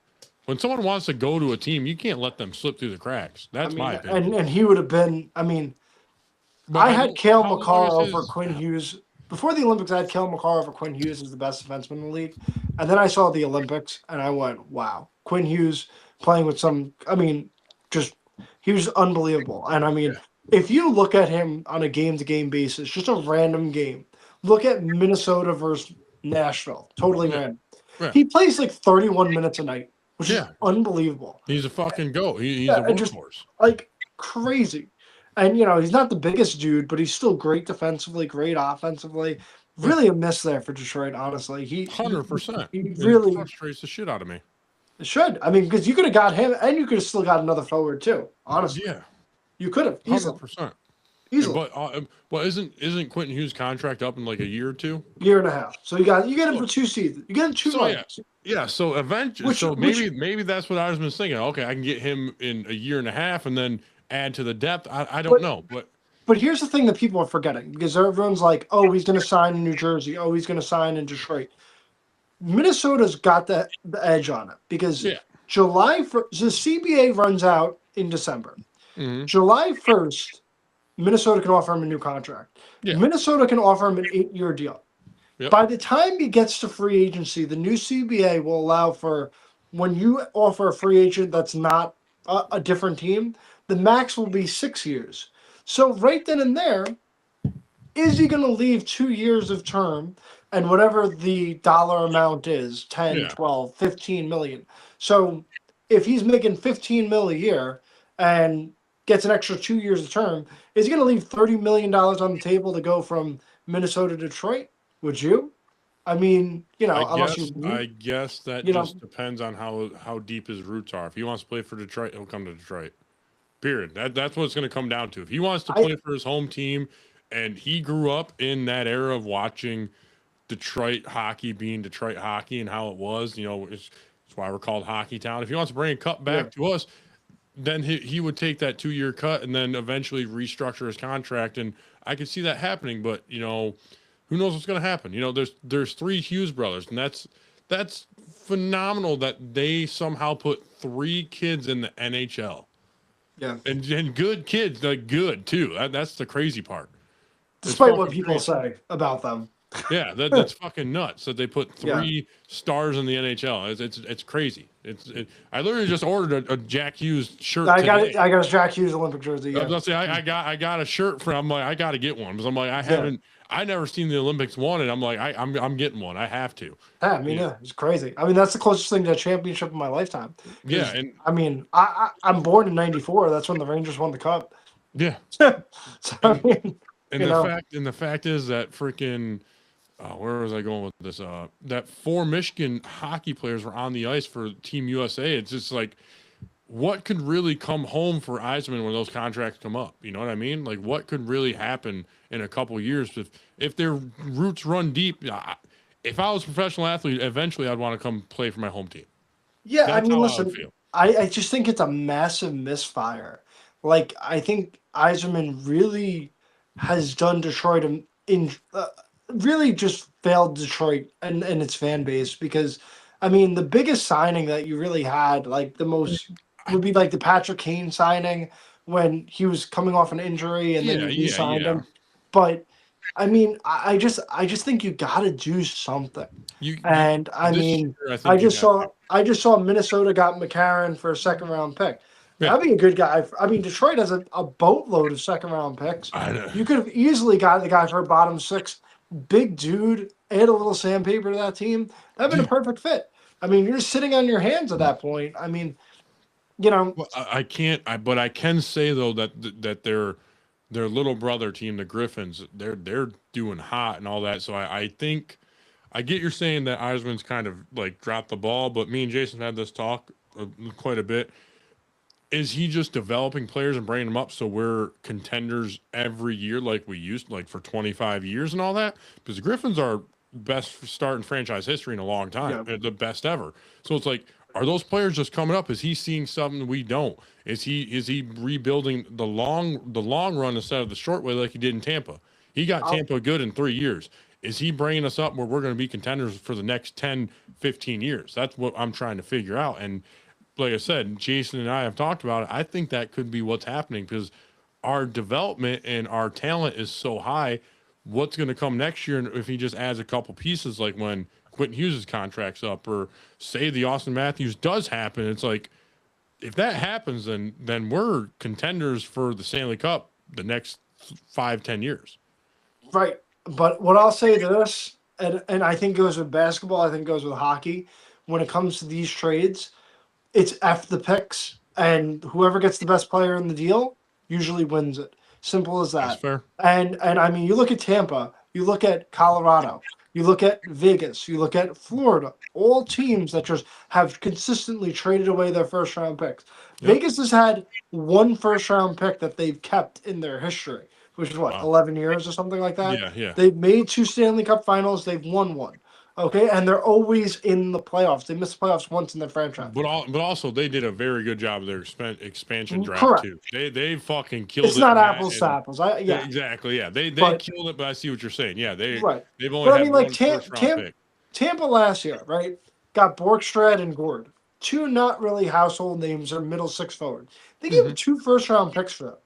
S7: When someone wants to go to a team, you can't let them slip through the cracks. That's my opinion.
S5: And he would have been. I mean,
S7: But
S5: I had Cale
S7: how long
S5: McCarr
S7: is
S5: over
S7: his-
S5: Quinn Hughes. Before the Olympics, I had Cale McCarr over Quinn Hughes as the best defenseman in the league. And then I saw the Olympics, and I went, wow. Quinn Hughes playing with he was unbelievable. And I mean, if you look at him on a game-to-game basis, just a random game, look at Minnesota versus Nashville, totally random.
S7: Yeah.
S5: He plays like 31 minutes a night, which is
S7: Yeah.
S5: unbelievable.
S7: He's a fucking goat. He's a workhorse.
S5: Like crazy. And he's not the biggest dude, but he's still great defensively, great offensively. Really a miss there for Detroit, honestly.
S7: 100%.
S5: He
S7: It
S5: really
S7: frustrates the shit out of me.
S5: should. I mean, because you could have got him, and you could have still got another forward too. Honestly,
S7: Yeah,
S5: you could have easily.
S7: 100%.
S5: Easily.
S7: But isn't Quentin Hughes' contract up in like a year or two?
S5: Year and a half. So you get him for 2 seasons. You get him 2
S7: So,
S5: months.
S7: Yeah, so eventually, maybe that's what Eisman's thinking. Okay, I can get him in a year and a half, and then add to the depth. I don't know,
S5: But here's the thing that people are forgetting because everyone's like, "Oh, he's going to sign in New Jersey. Oh, he's going to sign in Detroit." Minnesota's got the edge on it because July the CBA runs out in December.
S7: Mhm.
S5: July 1st, Minnesota can offer him a new contract.
S7: Yeah.
S5: Minnesota can offer him an 8-year deal.
S7: Yep.
S5: By the time he gets to free agency, the new CBA will allow for when you offer a free agent that's not a different team, the max will be 6 years. So right then and there, is he going to leave 2 years of term and whatever the dollar amount is, 10, 12, 15 million. So if he's making 15 mil a year and gets an extra 2 years of term, is he going to leave $30 million on the table to go from Minnesota to Detroit? Would you? I mean,
S7: I guess that just depends on how deep his roots are. If he wants to play for Detroit, he'll come to Detroit. Period. That's what it's going to come down to. If he wants to play for his home team, and he grew up in that era of watching Detroit hockey being Detroit hockey and how it was, it's why we're called Hockey Town. If he wants to bring a cut back to us, then he would take that 2-year cut and then eventually restructure his contract. And I could see that happening, but who knows what's going to happen? There's 3 Hughes brothers, and that's phenomenal that they somehow put 3 kids in the NHL.
S5: Yeah,
S7: and good kids, like good too. That's the crazy part.
S5: Despite what people say about them.
S7: Yeah, that's fucking nuts that they put 3 stars in the NHL. It's crazy. I literally just ordered a Jack Hughes shirt.
S5: I got a Jack Hughes Olympic jersey.
S7: Yeah. I got a shirt from. I'm like, I got to get one because I'm like, I never seen the Olympics won, and I'm like, I'm getting one. I have to.
S5: Yeah, I mean, it's crazy. I mean, that's the closest thing to a championship in my lifetime.
S7: Yeah, and
S5: I mean, I'm born in '94. That's when the Rangers won the cup.
S7: Yeah.
S5: So I mean,
S7: the fact is that freaking. Where was I going with this? That 4 Michigan hockey players were on the ice for Team USA. It's just like, what could really come home for Yzerman when those contracts come up? You know what I mean? Like, what could really happen in a couple years if their roots run deep? If I was a professional athlete, eventually I'd want to come play for my home team.
S5: Yeah, I mean, listen, I just think it's a massive misfire. Like, I think Yzerman really has done Detroit really just failed Detroit and its fan base, because I mean the biggest signing that you really had, like the most, would be like the Patrick Kane signing when he was coming off an injury and then he signed him. But I mean, I just think you got to do something. I just saw Minnesota got McCarron for a 2nd-round pick. Yeah. That'd be a good guy. I mean, Detroit has a boatload of 2nd-round picks. You could have easily got the guy for a bottom 6. Big dude, add a little sandpaper to that team. That'd been a perfect fit. I mean, you're sitting on your hands at that point. I mean, Well,
S7: I can't. But I can say though that their little brother team, the Griffins, they're doing hot and all that. So I think I get you're saying that Yzerman's kind of like dropped the ball, but me and Jason had this talk quite a bit. Is he just developing players and bringing them up so we're contenders every year like we used to, like for 25 years and all that? Because the Griffins are best start in franchise history in a long time, the best ever. So it's like, are those players just coming up? Is he seeing something we don't? Is he rebuilding the long run instead of the short way like he did in Tampa? He got Tampa good in 3 years. Is he bringing us up where we're going to be contenders for the next 10, 15 years? That's what I'm trying to figure out. And like I said, Jason and I have talked about it. I think that could be what's happening because our development and our talent is so high. What's going to come next year? And if he just adds a couple pieces, like when Quentin Hughes' contract's up, or say the Austin Matthews does happen, it's like, if that happens, then we're contenders for the Stanley Cup the next 5-10 years.
S5: Right. But what I'll say to this, and I think goes with basketball, I think goes with hockey, when it comes to these trades, it's F the picks, and whoever gets the best player in the deal usually wins it. Simple as that.
S7: That's fair.
S5: And I mean, you look at Tampa, you look at Colorado, you look at Vegas, you look at Florida, all teams that just have consistently traded away their first-round picks. Yep. Vegas has had 1 first-round pick that they've kept in their history, which is 11 years or something like that?
S7: Yeah.
S5: They've made 2 Stanley Cup finals, they've won 1. Okay, and they're always in the playoffs. They missed the playoffs once in their franchise.
S7: But also, they did a very good job of their expansion draft
S5: Correct.
S7: too. They fucking killed it.
S5: It's not apples to apples.
S7: Exactly. Yeah, they killed it. But I see what you're saying. Yeah, they've only.
S5: But I mean, like Tampa last year, right? Got Borkstrad and Gord, 2 not really household names or middle 6 forward. They gave 2 first-round picks for them,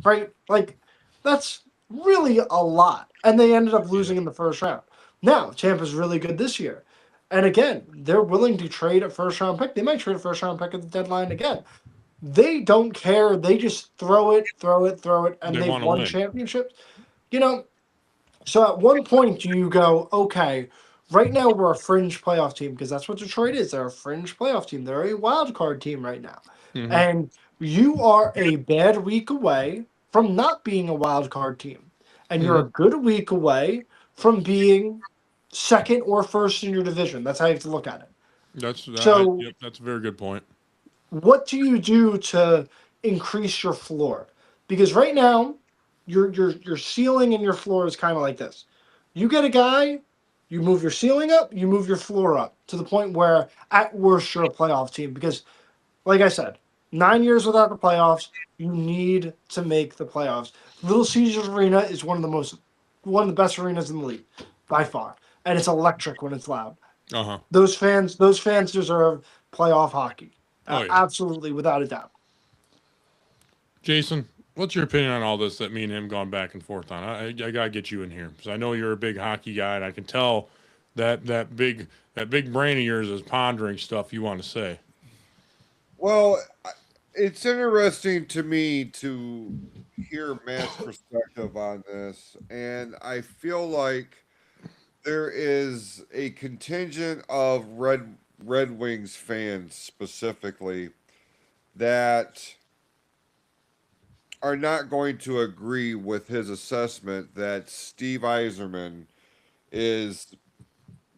S5: right? Like that's really a lot, and they ended up losing in the first round. Now, Tampa's really good this year. And again, they're willing to trade a first-round pick. They might trade a first-round pick at the deadline again. They don't care. They just throw it, and they've won championships. So at one point you go, okay, right now we're a fringe playoff team because that's what Detroit is. They're a fringe playoff team. They're a wild card team right now. Mm-hmm. And you are a bad week away from not being a wild card team. And you're a good week away from being second or first in your division. That's how you have to look at it.
S7: That's a very good point.
S5: What do you do to increase your floor. Because right now, your ceiling and your floor is kind of like this. You get a guy, you move your ceiling up, you move your floor up to the point where at worst you're a playoff team. Because, like I said, 9 years without the playoffs, you need to make the playoffs. Little Caesars Arena is one of the best arenas in the league by far, and it's electric when it's loud.
S7: Uh-huh.
S5: Those fans deserve playoff hockey.
S7: Oh, yeah.
S5: Absolutely, without a doubt.
S7: Jason, what's your opinion on all this that me and him gone back and forth on? I gotta get you in here because I know you're a big hockey guy, and I can tell that big brain of yours is pondering stuff you want to say.
S3: Well, it's interesting to me to hear Matt's perspective on this, and I feel like there is a contingent of Red Wings fans specifically that are not going to agree with his assessment that Steve Yzerman is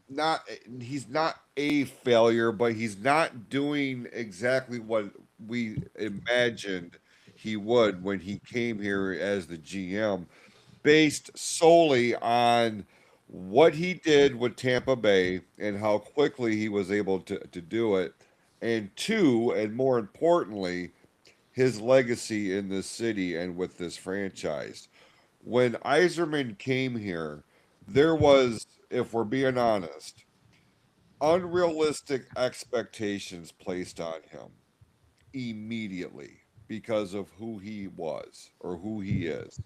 S3: not he's not a failure, but he's not doing exactly what we imagined he would when he came here as the GM, based solely on what he did with Tampa Bay and how quickly he was able to do it, and two, and more importantly, his legacy in this city and with this franchise. When Iserman came here, there was, if we're being honest, unrealistic expectations placed on him immediately because of who he was or who he is.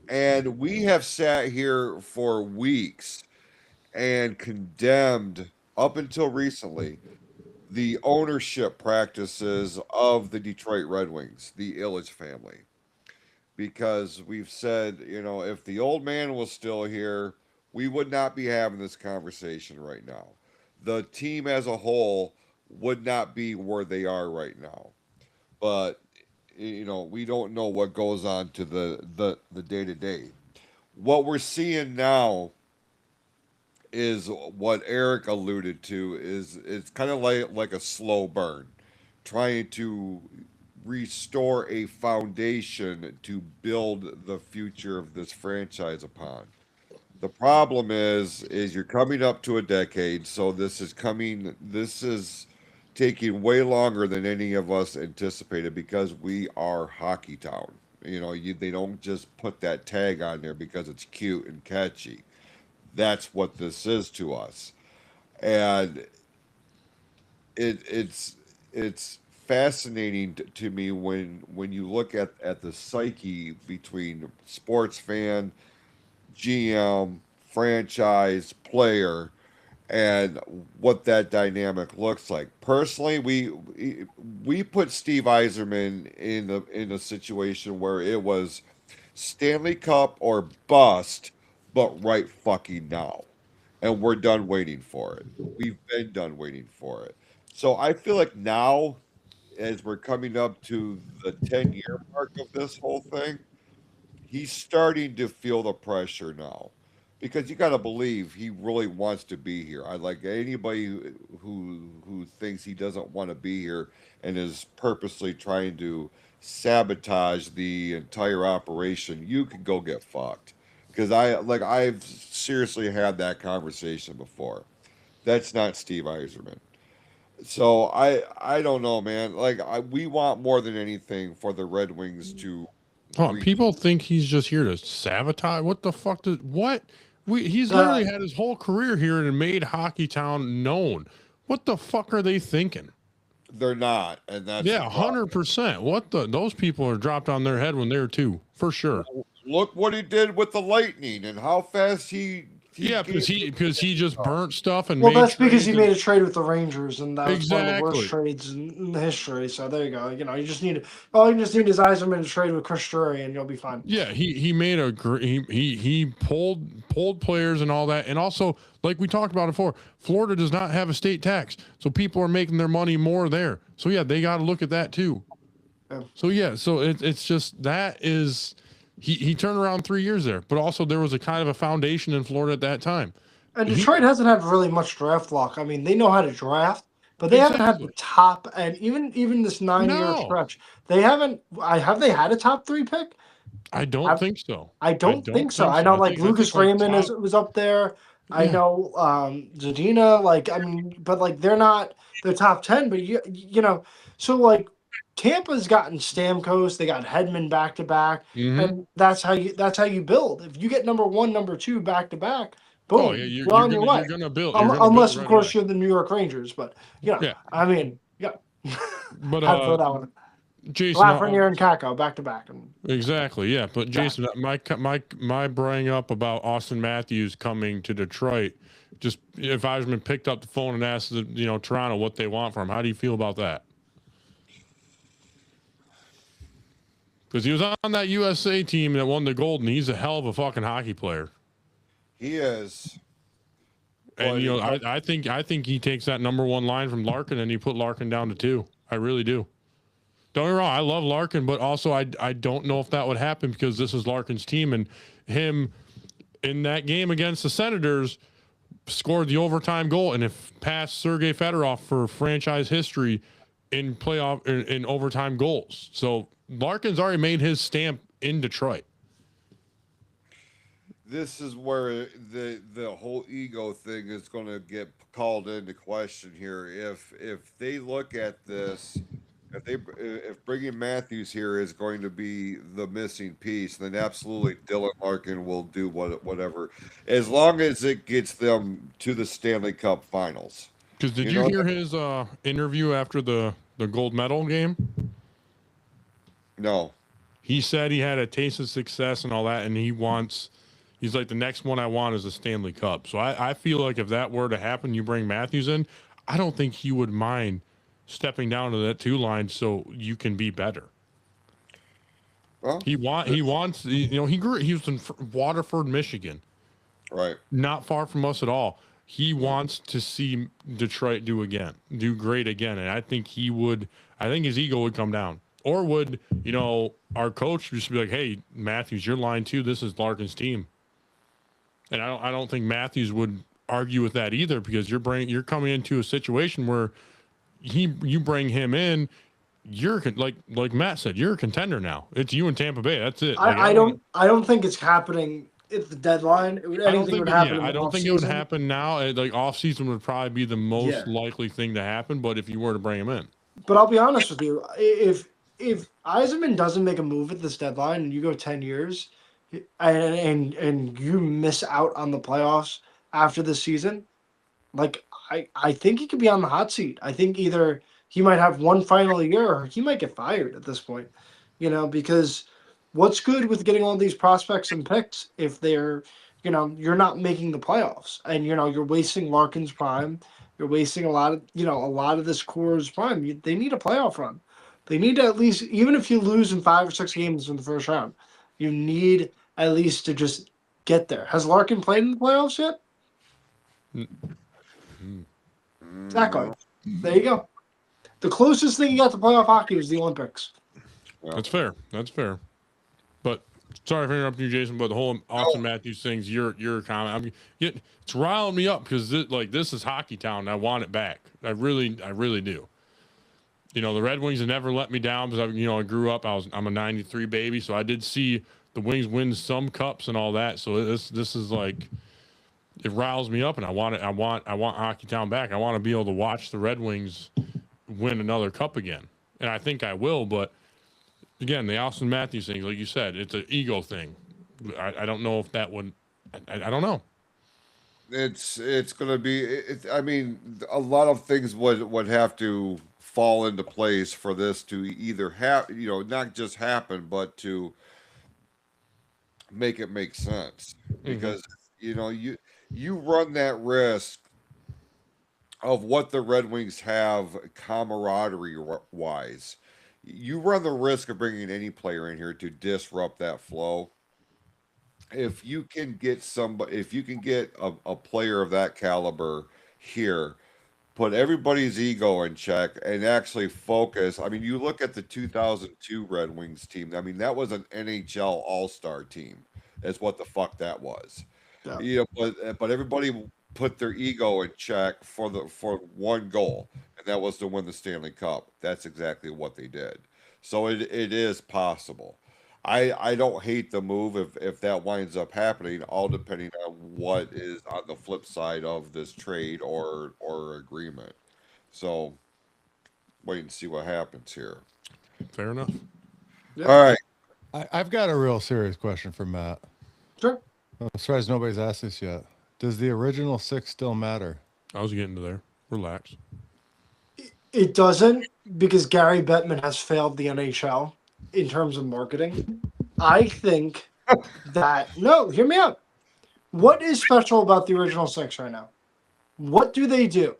S3: And we have sat here for weeks and condemned, up until recently, the ownership practices of the Detroit Red Wings, the Illich family. Because we've said, if the old man was still here, we would not be having this conversation right now. The team as a whole would not be where they are right now. But we don't know what goes on to the day to day. What we're seeing now is what Eric alluded to, is it's kind of like a slow burn, trying to restore a foundation to build the future of this franchise upon. The problem is you're coming up to a decade, so this is taking way longer than any of us anticipated because we are hockey town. They don't just put that tag on there because it's cute and catchy. That's what this is to us. And it's fascinating to me when you look at the psyche between sports fan, GM, franchise, player, and what that dynamic looks like. Personally, we put Steve Yzerman in a situation where it was Stanley Cup or bust, but right fucking now. And we're done waiting for it. We've been done waiting for it. So I feel like now, as we're coming up to the 10-year mark of this whole thing, he's starting to feel the pressure now, because you got to believe he really wants to be here. I like anybody who thinks he doesn't want to be here and is purposely trying to sabotage the entire operation. You can go get fucked, because I've seriously had that conversation before. That's not Steve Yzerman. So I don't know, man. We want more than anything for the Red Wings to
S7: Oh, people think he's just here to sabotage. What the fuck does what? He's literally had his whole career here and made Hockey Town known. What the fuck are they thinking?
S3: They're not, and that's
S7: 100%. Those people are dropped on their head when they're two, for sure.
S3: Look what he did with the Lightning and how fast he
S7: because he just burnt stuff and
S5: that's because he made a trade with the Rangers, and that was one of the
S7: Exactly.
S5: worst trades in the history. So there you go. You just need all you just need is Yzerman to trade with Chris Drury, and you'll be fine.
S7: Yeah, he made a he pulled players and all that, and also like we talked about before, Florida does not have a state tax, so people are making their money more there. So yeah, they got to look at that too.
S5: Yeah.
S7: So it's just that is he turned around 3 years there, but also there was a kind of a foundation in Florida at that time.
S5: And Detroit hasn't had really much draft luck. I mean, they know how to draft, but they haven't had
S7: Exactly.
S5: the top. And even this 9-year
S7: No,
S5: stretch, they haven't. Have they had a top 3 pick?
S7: I don't think so.
S5: I
S7: I
S5: don't
S7: don't
S5: think so.
S7: think
S5: I
S7: so.
S5: know like
S7: I
S5: Lucas
S7: think like
S5: Raymond
S7: top.
S5: was up there. I
S7: Yeah.
S5: know Zadina, like I mean, but like they're top 10, but you know, so like Tampa's gotten Stamkos, they got Hedman back to back,
S7: Mm-hmm.
S5: and that's how you build. If you get number 1, number 2 back to back,
S7: Oh yeah,
S5: boom, you're on your way.
S7: you're gonna build. You're gonna build
S5: Unless of
S7: right away.
S5: course you're the New York Rangers, but you know,
S7: Yeah.
S5: I mean, yeah.
S7: But
S5: Had to throw that one.
S7: Jason,
S5: Lafreniere and Kako back to back. And
S7: exactly, yeah. But Jason, my bring up about Austin Matthews coming to Detroit, just if Eisman picked up the phone and asked Toronto what they want from him, how do you feel about that? Because he was on that USA team that won the gold, and he's a hell of a fucking hockey player.
S3: He is.
S7: And
S3: But
S7: I think he takes that number 1 line from Larkin and he put Larkin down to 2. I really do. Don't get me wrong, I love Larkin, but also I don't know if that would happen because this is Larkin's team, and him in that game against the Senators scored the overtime goal and if passed Sergei Fedorov for franchise history in playoff in overtime goals. So Larkin's already made his stamp in Detroit.
S3: this is where the whole ego thing is going to get called into question here. If they look at this, if bringing Matthews here is going to be the missing piece, then absolutely Dylan Larkin will do whatever, as long as it gets them to the Stanley Cup Finals.
S7: Because did you hear his interview after the gold medal game?
S3: No.
S7: He said he had a taste of success and all that, and he's like, the next one I want is a Stanley Cup. So I feel like if that were to happen, you bring Matthews in, I don't think he would mind stepping down to that 2 line so you can be better.
S3: Well,
S7: he was in Waterford, Michigan,
S3: right.
S7: not far from us at all. He wants to see Detroit do great again, and I think his ego would come down. Or would, our coach just be like, hey, Matthews, you're line 2, this is Larkin's team. And I don't think Matthews would argue with that either, because you're coming into a situation where you bring him in, you're like Matt said, you're a contender now. It's you and Tampa Bay. That's it.
S5: I don't think it's happening at the deadline.
S7: I don't think it would
S5: offseason.
S7: happen now. Like off season would probably be the most likely thing to happen. But if you were to bring him in,
S5: but I'll be honest with you, if Yzerman doesn't make a move at this deadline and you go 10 years, and you miss out on the playoffs after this season, like I think he could be on the hot seat. I think either he might have one final year or he might get fired at this point, because what's good with getting all these prospects and picks if they're, you're not making the playoffs and, you're wasting Larkin's prime. You're wasting a lot of this core's prime. They need a playoff run. They need to at least, even if you lose in 5 or 6 games in the first round, you need at least to just get there. Has Larkin played in the playoffs yet? Exactly. There you go. The closest thing you got to playoff hockey was the Olympics.
S3: Yeah.
S7: That's fair. But sorry for interrupting you, Jason. But the whole Austin Matthews thing's your comment. It's riling me up because this is hockey town. And I want it back. I really do. The Red Wings have never let me down because I grew up. I'm a '93 baby, so I did see the Wings win some cups and all that. So this is like, it riles me up, and I want hockey town back. I want to be able to watch the Red Wings win another cup again, and I think I will. But again, the Austin Matthews thing, like you said, it's an ego thing. I don't know if that would. I don't know.
S3: It's going to be. I mean, a lot of things would have to fall into place for this to either not just happen, but to make it make sense. Because you run that risk of what the Red Wings have camaraderie wise. You run the risk of bringing any player in here to disrupt that flow. If you can get a player of that caliber here, put everybody's ego in check and actually focus. I mean, you look at the 2002 Red Wings team. I mean, that was an NHL All-Star team. Is what the fuck that was.
S5: Yeah.
S3: But everybody put their ego in check for one goal, and that was to win the Stanley Cup. That's exactly what they did. So it is possible. I don't hate the move if that winds up happening, all depending on what is on the flip side of this trade or agreement. So wait and see what happens here.
S7: Fair enough.
S3: All right.
S6: I've got a real serious question for Matt.
S5: Sure.
S6: I'm surprised nobody's asked this yet. Does the original 6 still matter?
S7: I was getting to there. Relax.
S5: It doesn't, because Gary Bettman has failed the NHL in terms of marketing. I think that, no, hear me out. What is special about the original 6 right now? What do they do?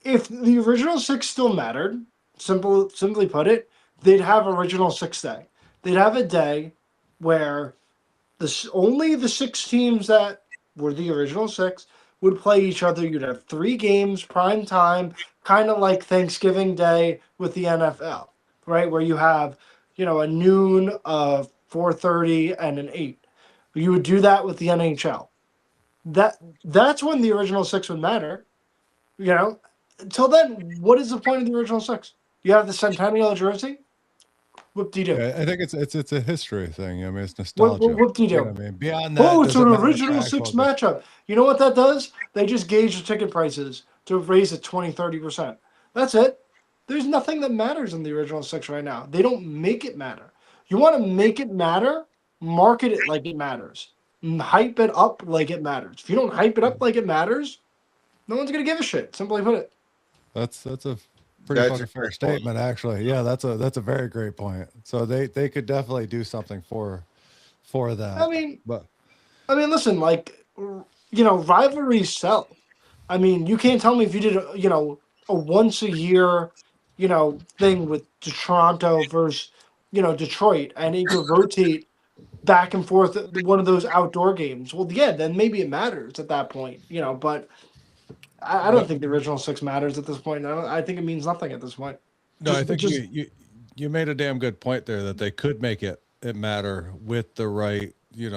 S5: If the original 6 still mattered, simply put it, they'd have original 6 day. They'd have a day where only the 6 teams that were the original 6 would play each other. You'd have 3 games, prime time, kind of like Thanksgiving Day with the NFL, right? Where you have, a noon, 4:30, and an 8. You would do that with the NHL. That's when the original 6 would matter. Until then, what is the point of the original 6? You have the Centennial jersey? Whoop-de-doo.
S6: Yeah, I think it's a history thing. I mean, it's nostalgia.
S5: Whoop-de-doo.
S6: You know what I mean? Beyond that,
S5: Oh, it's
S6: does it
S5: an
S6: matter
S5: original
S6: the
S5: 6
S6: actual-
S5: matchup. You know what that does? They just gauge the ticket prices to raise it 20-30%. That's it. There's nothing that matters in the original 6 right now. They don't make it matter. You want to make it matter? Market it like it matters. Hype it up like it matters. If you don't hype it up like it matters, no one's going to give a shit. Simply put it.
S6: That's a pretty
S3: That's
S6: fucking
S3: a
S6: fair
S3: great
S6: statement, actually. Yeah, that's a very great point. So they could definitely do something for that.
S5: I mean, listen, rivalries sell. I mean, you can't tell me if you did a once a year, thing with Toronto versus, Detroit, and you could rotate back and forth one of those outdoor games. Well, yeah, then maybe it matters at that point, but I don't think the original 6 matters at this point. I think it means nothing at this point.
S6: No, I think you made a damn good point there that they could make it matter with the right, you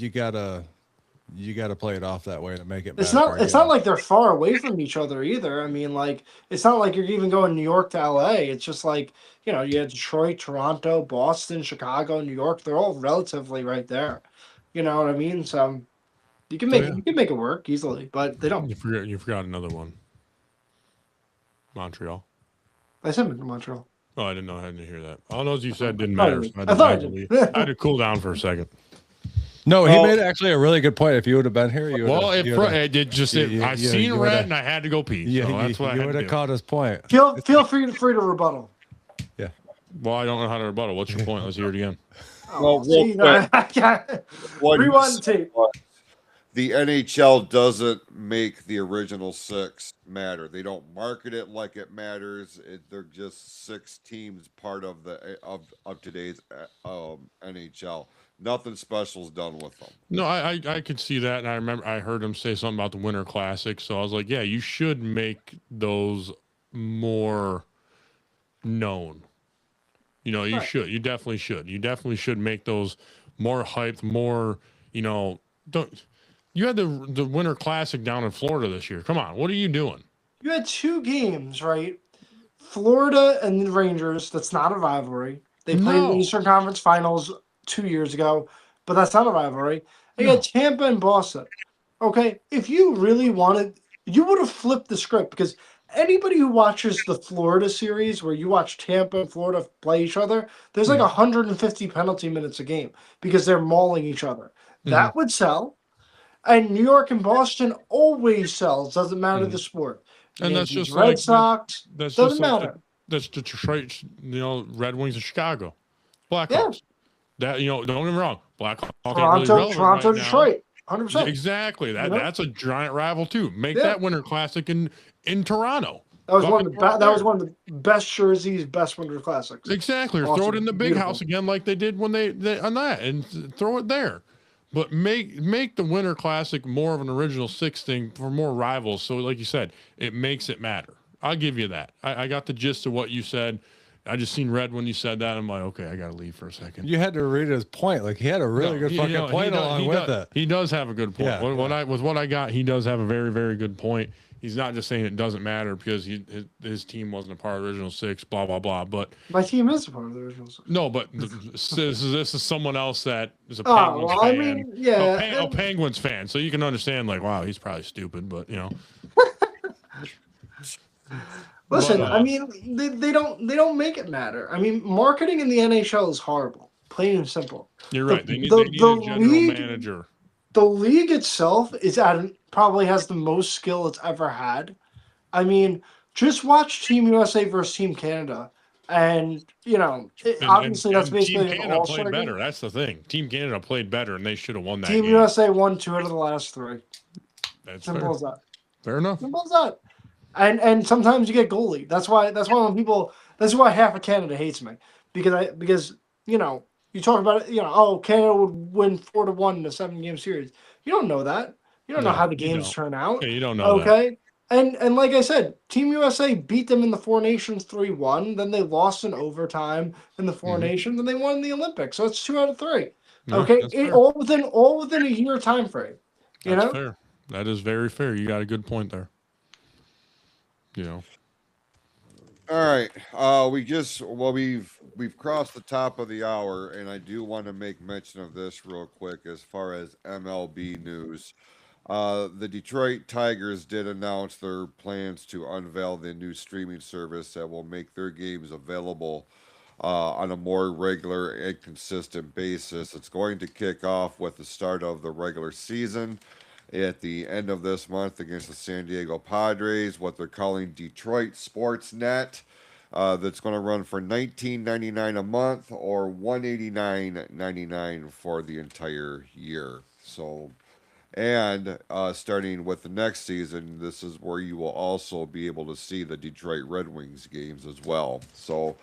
S6: gotta play it off that way to make it matter.
S5: It's not like they're far away from each other either. I mean, it's not like you're even going New York to LA. It's just like, you have Detroit, Toronto, Boston, Chicago, New York. They're all relatively right there. You know what I mean? So you can make it work easily, but they don't.
S7: You forgot another one. Montreal.
S5: I said Montreal.
S7: Oh, I didn't know. I didn't hear that. All those you said didn't matter. So
S5: I
S7: had to cool down for a second.
S6: No, he made actually a really good point. If you would have been here,
S7: I seen red and I had to go pee.
S6: Yeah,
S7: so that's what
S6: you
S7: I
S6: would
S7: had
S6: have
S7: to
S6: caught his point.
S5: Feel free to rebuttal.
S6: Yeah.
S7: Well, I don't know how to rebuttal. What's your point? Let's hear it again.
S3: Well,
S5: See, rewind the tape.
S3: The NHL doesn't make the original 6 matter. They don't market it like it matters. They're just 6 teams part of of today's NHL. Nothing special is done with them.
S7: No, I could see that, and I remember I heard him say something about the Winter Classic. So I was like, yeah, you should make those more known. You should. You definitely should. You definitely should make those more hyped, more. Don't. You had the Winter Classic down in Florida this year. Come on, what are you doing?
S5: You had 2 games, right? Florida and the Rangers. That's not a rivalry. They played in the Eastern Conference Finals 2 years ago, but that's not a rivalry. And you had Tampa and Boston. Okay, if you really wanted, you would have flipped the script, because anybody who watches the Florida series where you watch Tampa and Florida play each other, there's like 150 penalty minutes a game because they're mauling each other. That would sell. And New York and Boston always sells. Doesn't matter the sport.
S7: And that's just
S5: Red
S7: like
S5: Sox.
S7: That's
S5: doesn't
S7: just like
S5: matter.
S7: That's the Detroit, Red Wings of Chicago, Blackhawks. That don't get me wrong, Blackhawks.
S5: Toronto, Detroit, 100%.
S7: Exactly. That's a giant rival too. Make that Winter Classic in Toronto.
S5: That was one of the best jerseys, best Winter Classics.
S7: Exactly. Or
S5: Awesome.
S7: throw it in the big
S5: Beautiful.
S7: house again, like they did when they on that, and throw it there. But make the Winter Classic more of an original 6 thing for more rivals. So, like you said, it makes it matter. I'll give you that. I got the gist of what you said. I just seen red when you said that. I'm like, okay, I got to leave for a second.
S6: You had to read his point. Like he had a really good fucking point along with it.
S7: He does have a good point.
S6: Yeah,
S7: What I got, he does have a very, very good point. He's not just saying it doesn't matter because his team wasn't a part of the original six, blah, blah, blah. But
S5: my team is a part of the original six.
S7: No, but this is someone else that is a Penguins fan.
S5: I mean, yeah.
S7: A Penguins fan. So you can understand, like, wow, he's probably stupid, but,
S5: Listen,
S7: But,
S5: I mean, they don't make it matter. I mean, marketing in the NHL is horrible, plain and simple.
S7: You're right. They need a general manager.
S5: The league itself probably has the most skill it's ever had. I mean, just watch Team USA versus Team Canada, and obviously that's basically
S7: Team Canada played better. That's the thing. Team Canada played better, and they should have won that.
S5: Team
S7: game.
S5: USA won 2 out of the last 3.
S7: That's
S5: simple
S7: fair.
S5: as that.
S7: Fair enough.
S5: Simple as that. And sometimes you get goalie. That's why when people. That's why half of Canada hates me because you talk about it. Canada would win 4-1 in a 7-game series. You don't know that. You don't know how the games turn out.
S7: Yeah, you don't know.
S5: Okay. And like I said, Team USA beat them in the Four Nations 3-1. Then they lost in overtime in the Four Nations, and they won in the Olympics. So it's 2 out of 3. Okay, all within a year time frame.
S7: That's fair. That is very fair. You got a good point there.
S3: All right. We've crossed the top of the hour, and I do want to make mention of this real quick as far as MLB news. The Detroit Tigers did announce their plans to unveil the new streaming service that will make their games available on a more regular and consistent basis. It's going to kick off with the start of the regular season at the end of this month against the San Diego Padres, what they're calling Detroit Sportsnet. That's going to run for $19.99 a month or $189.99 for the entire year. So, and starting with the next season, this is where you will also be able to see the Detroit Red Wings games as well. So,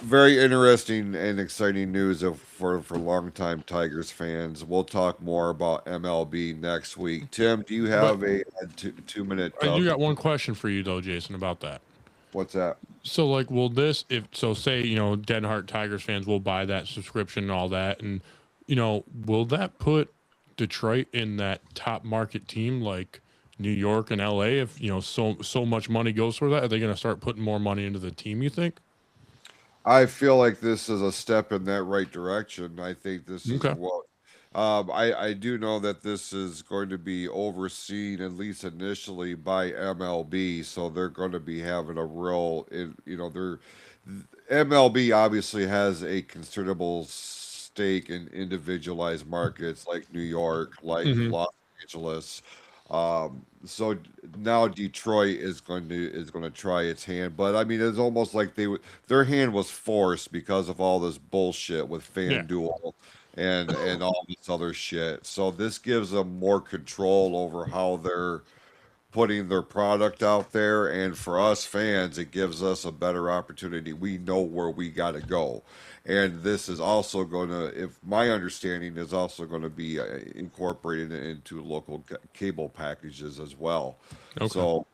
S3: very interesting and exciting news for longtime Tigers fans. We'll talk more about MLB next week. Tim, do you have a 2-minute?
S7: I do got one question for you though, Jason, about that.
S3: What's that?
S7: So, like, will this, say, Dead Heart Tigers fans will buy that subscription and all that, and, will that put Detroit in that top market team like New York and LA? If, so much money goes for that, are they going to start putting more money into the team, you think?
S3: I feel like this is a step in that right direction. I think this is what I do know that this is going to be overseen, at least initially, by MLB. So they're going to be having a real, MLB obviously has a considerable stake in individualized markets like New York, like Los Angeles. So now Detroit is going to try its hand, but I mean it's almost like their hand was forced because of all this bullshit with FanDuel and all this other shit. So this gives them more control over how they're putting their product out there, and for us fans, it gives us a better opportunity. We know where we got to go. And this is also going to, if my understanding is also going to be incorporated into local cable packages as well. Okay. So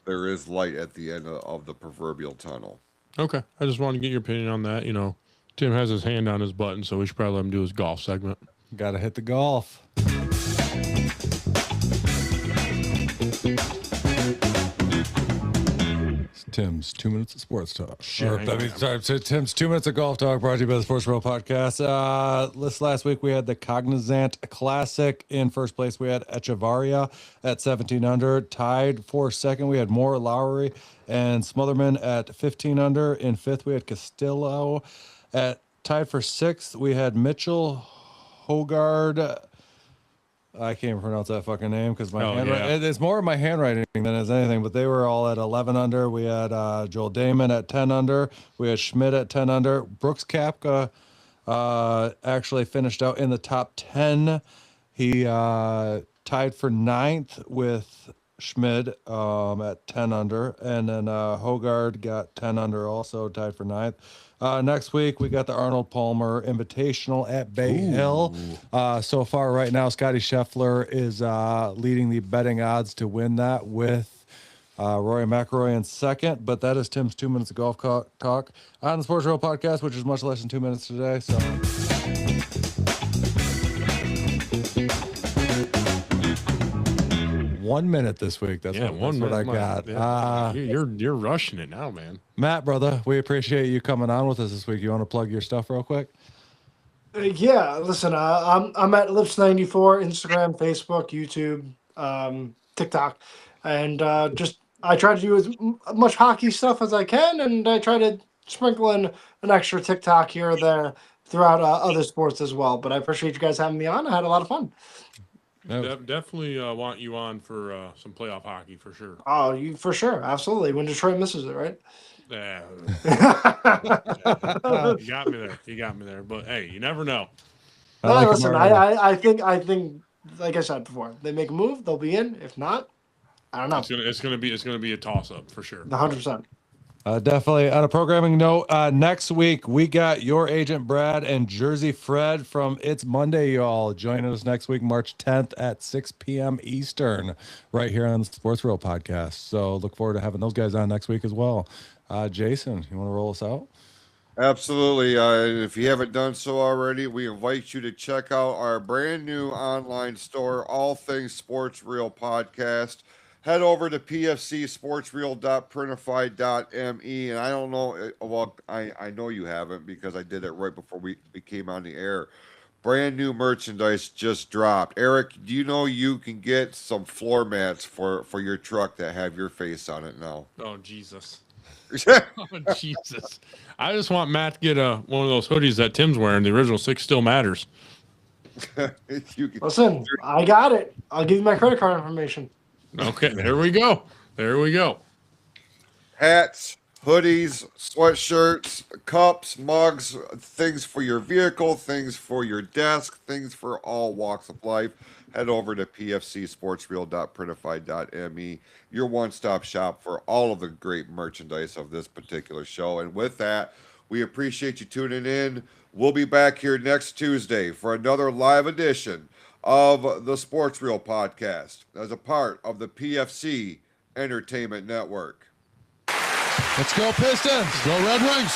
S3: there is light at the end of the proverbial tunnel.
S7: Okay. I just wanted to get your opinion on that. Tim has his hand on his button, so we should probably let him do his golf segment.
S6: Got to hit the golf. Tim's 2 minutes of sports talk. Tim's 2 minutes of golf talk brought to you by the Sports World Podcast. Last week we had the Cognizant Classic. In first place we had Echevarria at 17 under. Tied for second we had Moore, Lowry, and Smotherman at 15 under. In fifth we had Castillo. Tied for sixth we had Mitchell, Hogard. I can't even pronounce that fucking name because it's more of my handwriting than as anything, but they were all at 11 under. We had Joel Damon at 10 under. We had Schmidt at 10 under. Brooks Koepka actually finished out in the top 10. He tied for ninth with Schmidt at 10 under. And then Hogard got 10 under also, tied for ninth. Next week, we got the Arnold Palmer Invitational at Bay Hill. So far right now, Scotty Scheffler is leading the betting odds to win that with Rory McIlroy in second, but that is Tim's 2 minutes of golf talk on the Sports Real podcast, which is much less than 2 minutes today. So 1 minute this week. That's what I got.
S7: Yeah. You're rushing it now, man.
S6: Matt, brother, we appreciate you coming on with us this week. You want to plug your stuff real quick?
S5: Yeah, listen, I'm at Lips94, Instagram, Facebook, YouTube, TikTok, and I try to do as much hockey stuff as I can, and I try to sprinkle in an extra TikTok here or there throughout other sports as well. But I appreciate you guys having me on. I had a lot of fun.
S7: Definitely want you on for some playoff hockey for sure.
S5: Oh, you for sure, absolutely. When Detroit misses it, right?
S7: Yeah. You got me there. But hey, you never know.
S5: Listen, I think, like I said before, they make a move, they'll be in. If not, I don't know.
S7: It's gonna be a toss up for sure.
S5: 100%.
S6: Definitely. On a programming note, next week we got your agent Brad and Jersey Fred from It's Monday, y'all. Joining us next week, March 10th at 6 p.m. Eastern, right here on the Sports Real podcast. So look forward to having those guys on next week as well. Jason, you want to roll us out?
S3: Absolutely. If you haven't done so already, we invite you to check out our brand new online store, All Things Sports Real Podcast. Head over to pfcsportsreal.printify.me. And I don't know, well, I know you haven't because I did it right before we came on the air. Brand new merchandise just dropped. Eric, do you know you can get some floor mats for your truck that have your face on it now?
S7: Oh, Jesus. Oh, Jesus. I just want Matt to get one of those hoodies that Tim's wearing. The original 6 Still Matters.
S5: Listen, I got it. I'll give you my credit card information.
S7: Okay, there we go.
S3: Hats, hoodies, sweatshirts, cups, mugs, things for your vehicle, things for your desk, things for all walks of life. Head over to pfcsportsreal.printify.me, your one-stop shop for all of the great merchandise of this particular show. And with that, we appreciate you tuning in. We'll be back here next Tuesday for another live edition of the Sports Real podcast as a part of the PFC Entertainment Network.
S8: Let's go Pistons. Go Red Wings.